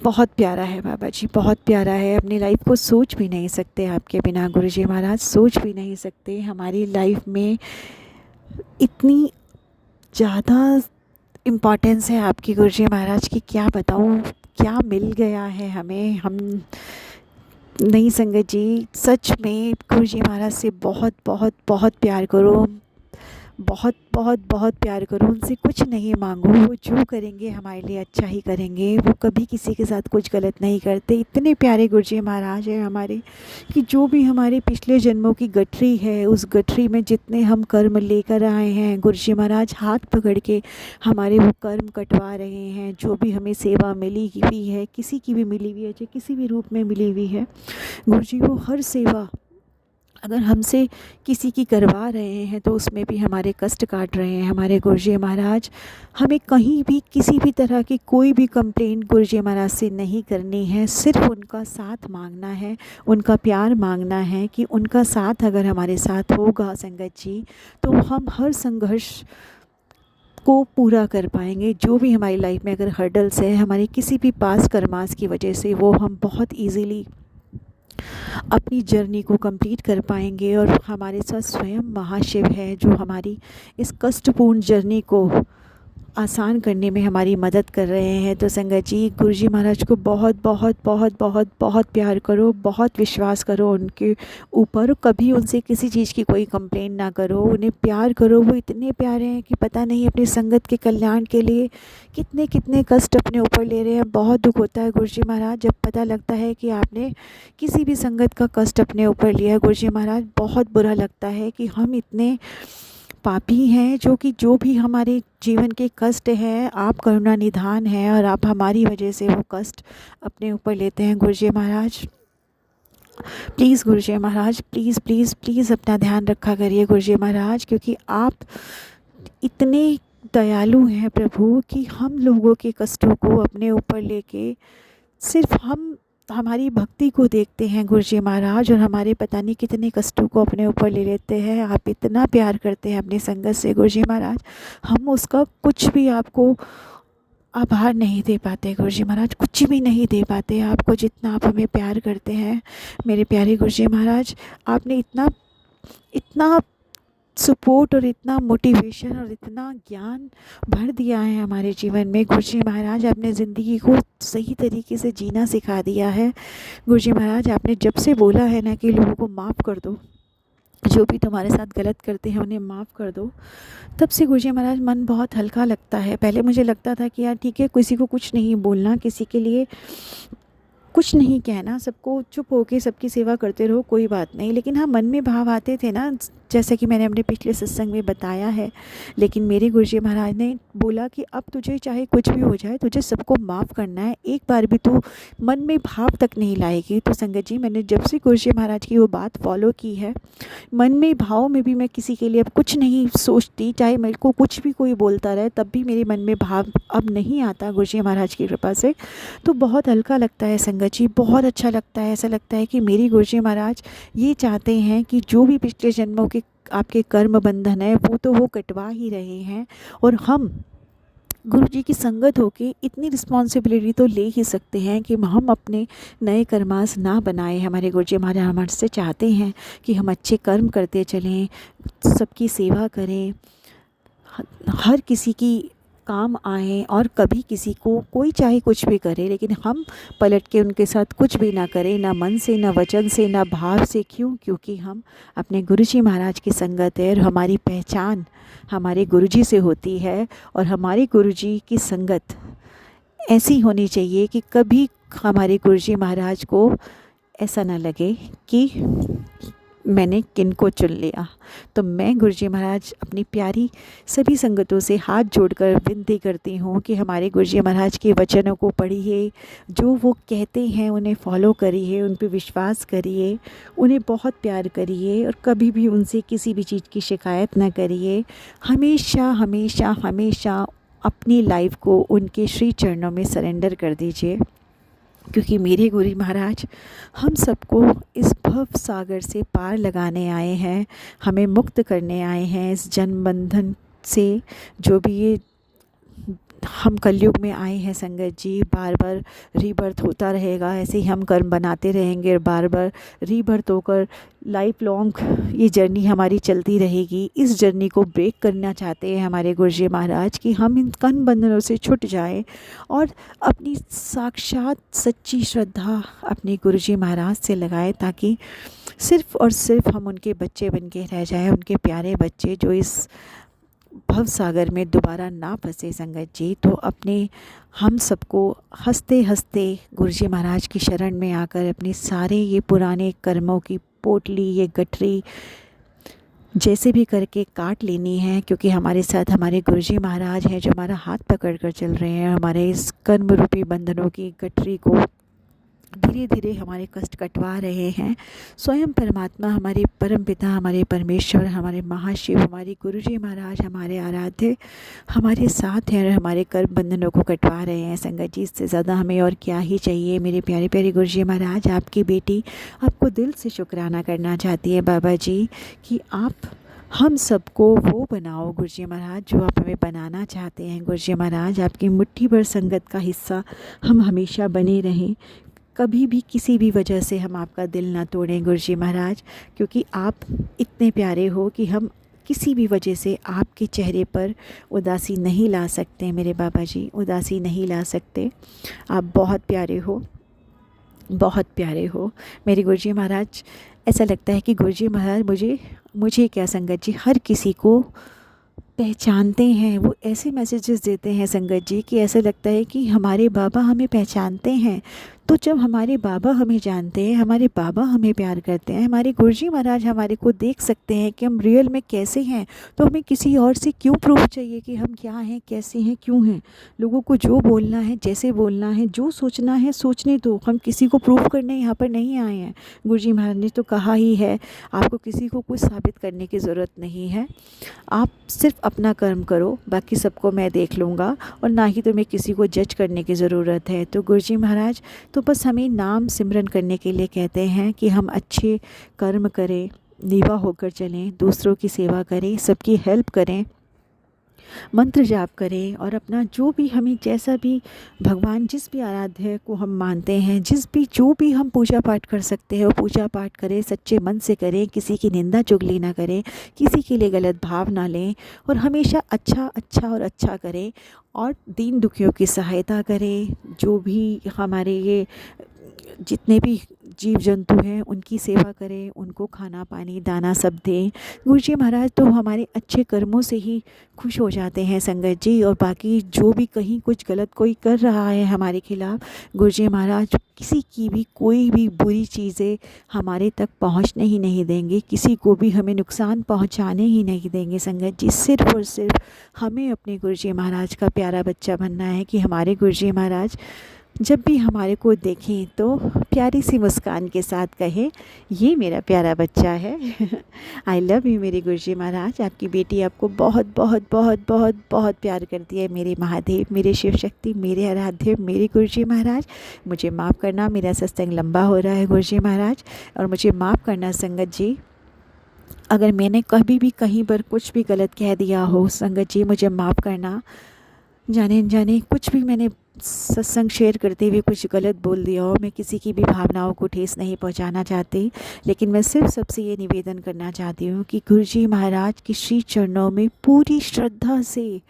बहुत प्यारा है बाबा जी, बहुत प्यारा है। अपनी लाइफ को सोच भी नहीं सकते आपके बिना गुरुजी महाराज, सोच भी नहीं सकते। हमारी लाइफ में इतनी ज़्यादा इम्पॉर्टेंस है आपकी गुरुजी महाराज की, क्या बताऊँ, क्या मिल गया है हमें। हम नहीं संगत जी, सच में गुरुजी महाराज से बहुत बहुत बहुत प्यार करो, बहुत बहुत बहुत प्यार करो। उनसे कुछ नहीं मांगो, वो जो करेंगे हमारे लिए अच्छा ही करेंगे। वो कभी किसी के साथ कुछ गलत नहीं करते। इतने प्यारे गुरुजी महाराज हैं हमारे कि जो भी हमारे पिछले जन्मों की गठरी है, उस गठरी में जितने हम कर्म लेकर आए हैं, गुरुजी महाराज हाथ पकड़ के हमारे वो कर्म कटवा रहे हैं। जो भी हमें सेवा मिली हुई है, किसी की भी मिली हुई है, चाहे किसी भी रूप में मिली हुई है, गुरुजी वो हर सेवा अगर हमसे किसी की करवा रहे हैं तो उसमें भी हमारे कष्ट काट रहे हैं हमारे गुरुजी महाराज। हमें कहीं भी किसी भी तरह की कोई भी कंप्लेंट गुरुजी महाराज से नहीं करनी है, सिर्फ उनका साथ मांगना है, उनका प्यार मांगना है कि उनका साथ अगर हमारे साथ होगा संगत जी, तो हम हर संघर्ष को पूरा कर पाएंगे। जो भी हमारी लाइफ में अगर हर्डल्स है हमारे किसी भी पास कर्मास की वजह से, वो हम बहुत ईजीली अपनी जर्नी को कंप्लीट कर पाएंगे। और हमारे साथ स्वयं महाशिव है जो हमारी इस कष्टपूर्ण जर्नी को आसान करने में हमारी मदद कर रहे हैं। तो संगत जी, गुरुजी महाराज को बहुत बहुत बहुत बहुत बहुत प्यार करो, बहुत विश्वास करो उनके ऊपर। कभी उनसे किसी चीज़ की कोई कंप्लेंट ना करो, उन्हें प्यार करो। वो इतने प्यारे हैं कि पता नहीं अपनी संगत के कल्याण के लिए कितने कितने कष्ट अपने ऊपर ले रहे हैं। बहुत दुख होता है गुरुजी महाराज जब पता लगता है कि आपने किसी भी संगत का कष्ट अपने ऊपर लिया है। गुरुजी महाराज, बहुत बुरा लगता है कि हम इतने पापी हैं जो भी हमारे जीवन के कष्ट हैं, आप करुणा निधान हैं और आप हमारी वजह से वो कष्ट अपने ऊपर लेते हैं। Guruji Maharaj please, Guruji Maharaj please please please अपना ध्यान रखा करिए गुरुजी महाराज, क्योंकि आप इतने दयालु हैं प्रभु कि हम लोगों के कष्टों को अपने ऊपर लेके सिर्फ हम हमारी भक्ति को देखते हैं गुरुजी महाराज, और हमारे पता नहीं कितने कष्टों को अपने ऊपर ले लेते हैं। आप इतना प्यार करते हैं अपनी संगत से गुरुजी महाराज, हम उसका कुछ भी आपको आभार नहीं दे पाते गुरुजी महाराज, कुछ भी नहीं दे पाते आपको, जितना आप हमें प्यार करते हैं मेरे प्यारे गुरुजी महाराज। आपने इतना इतना सपोर्ट और इतना मोटिवेशन और इतना ज्ञान भर दिया है हमारे जीवन में गुरुजी महाराज। आपने ज़िंदगी को सही तरीके से जीना सिखा दिया है गुरुजी महाराज। आपने जब से बोला है ना कि लोगों को माफ़ कर दो, जो भी तुम्हारे साथ गलत करते हैं उन्हें माफ़ कर दो, तब से गुरुजी महाराज मन बहुत हल्का लगता है। पहले मुझे लगता था कि यार ठीक है, किसी को कुछ नहीं बोलना, किसी के लिए कुछ नहीं कहना, सबको चुप होके सबकी सेवा करते रहो, कोई बात नहीं। लेकिन हाँ, मन में भाव आते थे ना, जैसे कि मैंने अपने पिछले सत्संग में बताया है। लेकिन मेरे गुरुजी महाराज ने बोला कि अब तुझे चाहे कुछ भी हो जाए, तुझे सबको माफ़ करना है, एक बार भी तू मन में भाव तक नहीं लाएगी। तो संगत जी, मैंने जब से गुरुजी महाराज की वो बात फॉलो की है, मन में भाव में भी मैं किसी के लिए अब कुछ नहीं सोचती, चाहे मेरे को कुछ भी कोई बोलता रहे तब भी मेरे मन में भाव अब नहीं आता गुरुजी महाराज की कृपा से। तो बहुत हल्का लगता है संगत जी, बहुत अच्छा लगता है। ऐसा लगता है कि मेरी गुरुजी महाराज ये चाहते हैं कि जो भी पिछले जन्मों के आपके कर्म बंधन है वो तो वो कटवा ही रहे हैं, और हम गुरुजी की संगत होके इतनी रिस्पॉन्सिबिलिटी तो ले ही सकते हैं कि हम अपने नए कर्मास ना बनाएं। हमारे गुरुजी महाराज हमारे से चाहते हैं कि हम अच्छे कर्म करते चलें, सबकी सेवा करें, हर किसी की काम आए, और कभी किसी को कोई चाहे कुछ भी करे लेकिन हम पलट के उनके साथ कुछ भी ना करें, ना मन से, ना वचन से, ना भाव से। क्यों? क्योंकि हम अपने गुरुजी महाराज की संगत है और हमारी पहचान हमारे गुरुजी से होती है, और हमारे गुरुजी की संगत ऐसी होनी चाहिए कि कभी हमारे गुरुजी महाराज को ऐसा ना लगे कि मैंने किन को चुन लिया। तो मैं गुरुजी महाराज अपनी प्यारी सभी संगतों से हाथ जोड़कर विनती करती हूँ कि हमारे गुरुजी महाराज के वचनों को पढ़िए, जो वो कहते हैं उन्हें फॉलो करिए, उन पे विश्वास करिए, उन्हें बहुत प्यार करिए और कभी भी उनसे किसी भी चीज़ की शिकायत ना करिए। हमेशा हमेशा हमेशा अपनी लाइफ को उनके श्री चरणों में सरेंडर कर दीजिए, क्योंकि मेरे गुरु महाराज हम सबको इस भव सागर से पार लगाने आए हैं, हमें मुक्त करने आए हैं इस जन्म बंधन से। जो भी ये हम कलयुग में आए हैं संगत जी, बार बार रीबर्थ होता रहेगा, ऐसे ही हम कर्म बनाते रहेंगे और बार बार रीबर्थ होकर लाइफ लॉन्ग ये जर्नी हमारी चलती रहेगी। इस जर्नी को ब्रेक करना चाहते हैं हमारे गुरुजी महाराज कि हम इन कर्म बंधनों से छूट जाएं और अपनी साक्षात सच्ची श्रद्धा अपने गुरुजी महाराज से लगाएं, ताकि सिर्फ़ और सिर्फ हम उनके बच्चे बन के रह जाएं, उनके प्यारे बच्चे जो इस भव सागर में दोबारा ना फंसे संगत जी। तो अपने हम सबको हंसते हंसते गुरुजी महाराज की शरण में आकर अपने सारे ये पुराने कर्मों की पोटली, ये गठरी जैसे भी करके काट लेनी है, क्योंकि हमारे साथ हमारे गुरुजी महाराज हैं जो हमारा हाथ पकड़ कर चल रहे हैं। हमारे इस कर्म रूपी बंधनों की गठरी को धीरे धीरे हमारे कष्ट कटवा रहे हैं। स्वयं परमात्मा, हमारे परम पिता, हमारे परमेश्वर, हमारे महाशिव, हमारे गुरुजी महाराज, हमारे आराध्य हमारे साथ हैं और हमारे कर्म बंधनों को कटवा रहे हैं संगत जी। इससे ज़्यादा हमें और क्या ही चाहिए। मेरे प्यारे प्यारे गुरुजी महाराज, आपकी बेटी आपको दिल से शुक्राना करना चाहती है बाबा जी कि आप हम सबको वो बनाओ गुरुजी महाराज जो आप हमें बनाना चाहते हैं। गुरुजी महाराज, आपकी मुट्ठी भर संगत का हिस्सा हम हमेशा बने रहें, कभी भी किसी भी वजह से हम आपका दिल ना तोड़ें गुरुजी महाराज, क्योंकि आप इतने प्यारे हो कि हम किसी भी वजह से आपके चेहरे पर उदासी नहीं ला सकते। मेरे बाबा जी उदासी नहीं ला सकते। आप बहुत प्यारे हो, बहुत प्यारे हो मेरे गुरुजी महाराज। ऐसा लगता है कि गुरुजी महाराज मुझे क्या संगत जी हर किसी को पहचानते हैं। वो ऐसे मैसेजेस देते हैं संगत जी कि ऐसा लगता है कि हमारे बाबा हमें पहचानते हैं। तो जब हमारे बाबा हमें जानते हैं, हमारे बाबा हमें प्यार करते हैं, हमारे गुरुजी महाराज हमारे को देख सकते हैं कि हम रियल में कैसे हैं, तो हमें किसी और से क्यों प्रूफ चाहिए कि हम क्या हैं, कैसे हैं, क्यों हैं। लोगों को जो बोलना है, जैसे बोलना है, जो सोचना है सोचने दो। हम किसी को प्रूफ करने यहाँ पर नहीं आए हैं। गुरुजी महाराज ने तो कहा ही है, आपको किसी को कुछ साबित करने की ज़रूरत नहीं है। आप सिर्फ अपना कर्म करो, बाकी सबको मैं देख लूँगा, और ना ही तुम्हें किसी को जज करने की ज़रूरत है। तो गुरुजी महाराज तो बस हमें नाम सिमरन करने के लिए कहते हैं कि हम अच्छे कर्म करें, नीवा होकर चलें, दूसरों की सेवा करें, सबकी हेल्प करें, मंत्र जाप करें, और अपना जो भी हमें जैसा भी भगवान जिस भी आराध्य को हम मानते हैं, जो भी हम पूजा पाठ कर सकते हैं वो पूजा पाठ करें, सच्चे मन से करें, किसी की निंदा चुगली ना करें, किसी के लिए गलत भाव ना लें, और हमेशा अच्छा अच्छा और अच्छा करें, और दीन दुखियों की सहायता करें। जो भी हमारे ये जितने भी जीव जंतु हैं उनकी सेवा करें, उनको खाना पानी दाना सब दें। गुरुजी महाराज तो हमारे अच्छे कर्मों से ही खुश हो जाते हैं संगत जी। और बाकी जो भी कहीं कुछ गलत कोई कर रहा है हमारे खिलाफ़, गुरुजी महाराज किसी की भी कोई भी बुरी चीज़ें हमारे तक पहुंचने ही नहीं देंगे, किसी को भी हमें नुकसान पहुंचाने ही नहीं देंगे संगत जी। सिर्फ़ और सिर्फ हमें अपने गुरुजी महाराज का प्यारा बच्चा बनना है कि हमारे गुरुजी महाराज जब भी हमारे को देखें तो प्यारी सी मुस्कान के साथ कहें, ये मेरा प्यारा बच्चा है। आई लव यू मेरे गुरुजी महाराज। आपकी बेटी आपको बहुत बहुत बहुत बहुत बहुत प्यार करती है। मेरे महादेव, मेरे शिव शक्ति, मेरे आराध्य, मेरे गुरुजी महाराज, मुझे माफ़ करना, मेरा सत्संग लंबा हो रहा है गुरुजी महाराज, और मुझे माफ़ करना संगत जी अगर मैंने कभी भी कहीं पर कुछ भी गलत कह दिया हो। संगत जी मुझे माफ़ करना, जाने अनजाने कुछ भी मैंने सत्संग शेयर करते हुए कुछ गलत बोल दिया हो। मैं किसी की भी भावनाओं को ठेस नहीं पहुंचाना चाहती, लेकिन मैं सिर्फ सबसे ये निवेदन करना चाहती हूँ कि गुरुजी महाराज के श्री चरणों में पूरी श्रद्धा से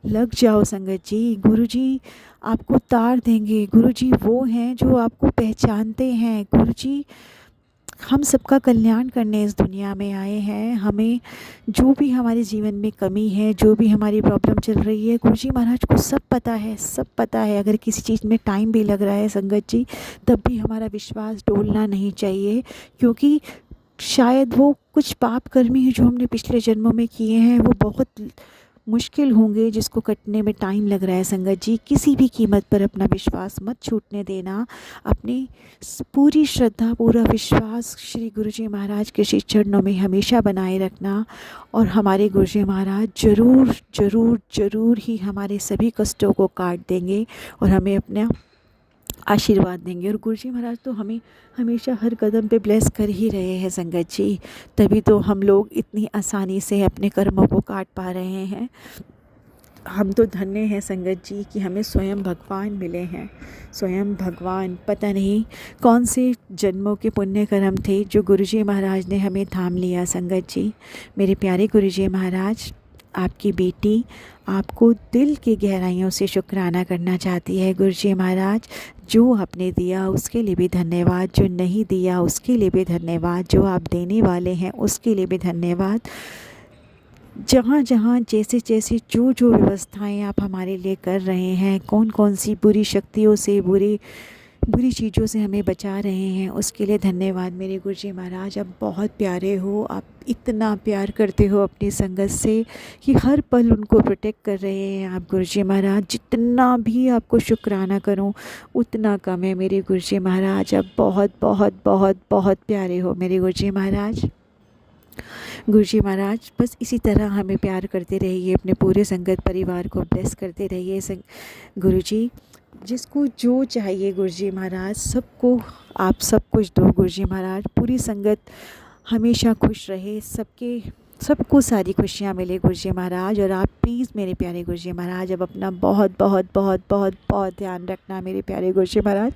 लग जाओ संगत जी। गुरुजी आपको तार देंगे। गुरुजी वो हैं जो आपको पहचानते हैं। गुरुजी हम सबका कल्याण करने इस दुनिया में आए हैं। हमें जो भी हमारे जीवन में कमी है, जो भी हमारी प्रॉब्लम चल रही है, गुरुजी महाराज को सब पता है, सब पता है। अगर किसी चीज़ में टाइम भी लग रहा है संगत जी, तब भी हमारा विश्वास डोलना नहीं चाहिए, क्योंकि शायद वो कुछ पाप कर्मी है जो हमने पिछले जन्मों में किए हैं, वो बहुत मुश्किल होंगे जिसको कटने में टाइम लग रहा है संगत जी। किसी भी कीमत पर अपना विश्वास मत छूटने देना। अपनी पूरी श्रद्धा, पूरा विश्वास श्री गुरुजी महाराज के श्री चरणों में हमेशा बनाए रखना, और हमारे गुरुजी महाराज ज़रूर ज़रूर ज़रूर ही हमारे सभी कष्टों को काट देंगे और हमें अपना आशीर्वाद देंगे। और गुरुजी महाराज तो हमें हमेशा हर कदम पे ब्लेस कर ही रहे हैं संगत जी, तभी तो हम लोग इतनी आसानी से अपने कर्मों को काट पा रहे हैं। हम तो धन्य हैं संगत जी कि हमें स्वयं भगवान मिले हैं। स्वयं भगवान, पता नहीं कौन से जन्मों के पुण्य कर्म थे जो गुरुजी महाराज ने हमें थाम लिया संगत जी। मेरे प्यारे गुरुजी महाराज, आपकी बेटी आपको दिल की गहराइयों से शुक्राना करना चाहती है। गुरुजी महाराज, जो आपने दिया उसके लिए भी धन्यवाद, जो नहीं दिया उसके लिए भी धन्यवाद, जो आप देने वाले हैं उसके लिए भी धन्यवाद। जहाँ जहाँ जैसे जैसे जो जो व्यवस्थाएं आप हमारे लिए कर रहे हैं, कौन कौन सी बुरी शक्तियों से, बुरी चीज़ों से हमें बचा रहे हैं, उसके लिए धन्यवाद मेरे गुरुजी महाराज। आप बहुत प्यारे हो, आप इतना प्यार करते हो अपनी संगत से कि हर पल उनको प्रोटेक्ट कर रहे हैं आप गुरुजी महाराज। जितना भी आपको शुक्राना करूं उतना कम है मेरे गुरुजी महाराज। आप बहुत बहुत बहुत बहुत प्यारे हो मेरे गुरुजी महाराज। गुरुजी महाराज, बस इसी तरह हमें प्यार करते रहिए, अपने पूरे संगत परिवार को ब्लेस करते रहिए गुरुजी। जिसको जो चाहिए गुरुजी महाराज, सबको आप सब कुछ दो गुरुजी महाराज। पूरी संगत हमेशा खुश रहे, सबको सारी खुशियाँ मिले गुरुजी महाराज। और आप प्लीज़ मेरे प्यारे गुरुजी महाराज अब अपना बहुत बहुत बहुत बहुत बहुत ध्यान रखना मेरे प्यारे गुरुजी महाराज।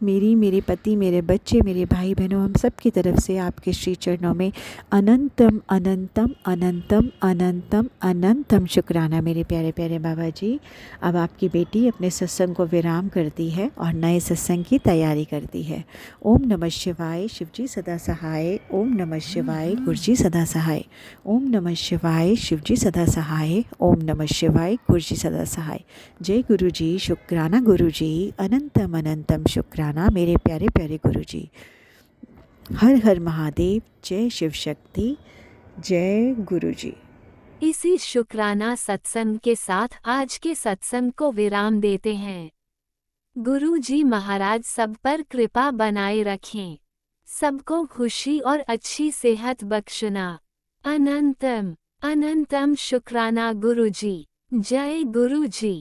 मेरे पति, मेरे बच्चे, मेरे भाई बहनों, हम सब की तरफ से आपके श्री चरणों में अनंतम अनंतम अनंतम अनंतम अनंतम शुक्राना मेरे प्यारे प्यारे बाबा जी। अब आपकी बेटी अपने सत्संग को विराम करती है और नए सत्संग की तैयारी करती है। ओम नमः शिवाय, शिवजी सदा सहाय। ओम नमः शिवाय, गुरुजी सदा सहाय। ओम नमः शिवाय, शिवजी सदा सहाय। ओम नमः शिवाय, गुरुजी सदा सहाय। जय गुरुजी, शुक्राना गुरुजी, अनंतम अनंतम शुक्राना मेरे प्यारे प्यारे गुरुजी। हर हर महादेव, जय शिव शक्ति, जय गुरुजी। इसी शुक्राना सत्संग के साथ आज के सत्संग को विराम देते हैं। गुरुजी महाराज सब पर कृपा बनाए रखें, सबको खुशी और अच्छी सेहत बख्शना। अनंतम अनंतम शुक्राना गुरुजी। जय गुरुजी।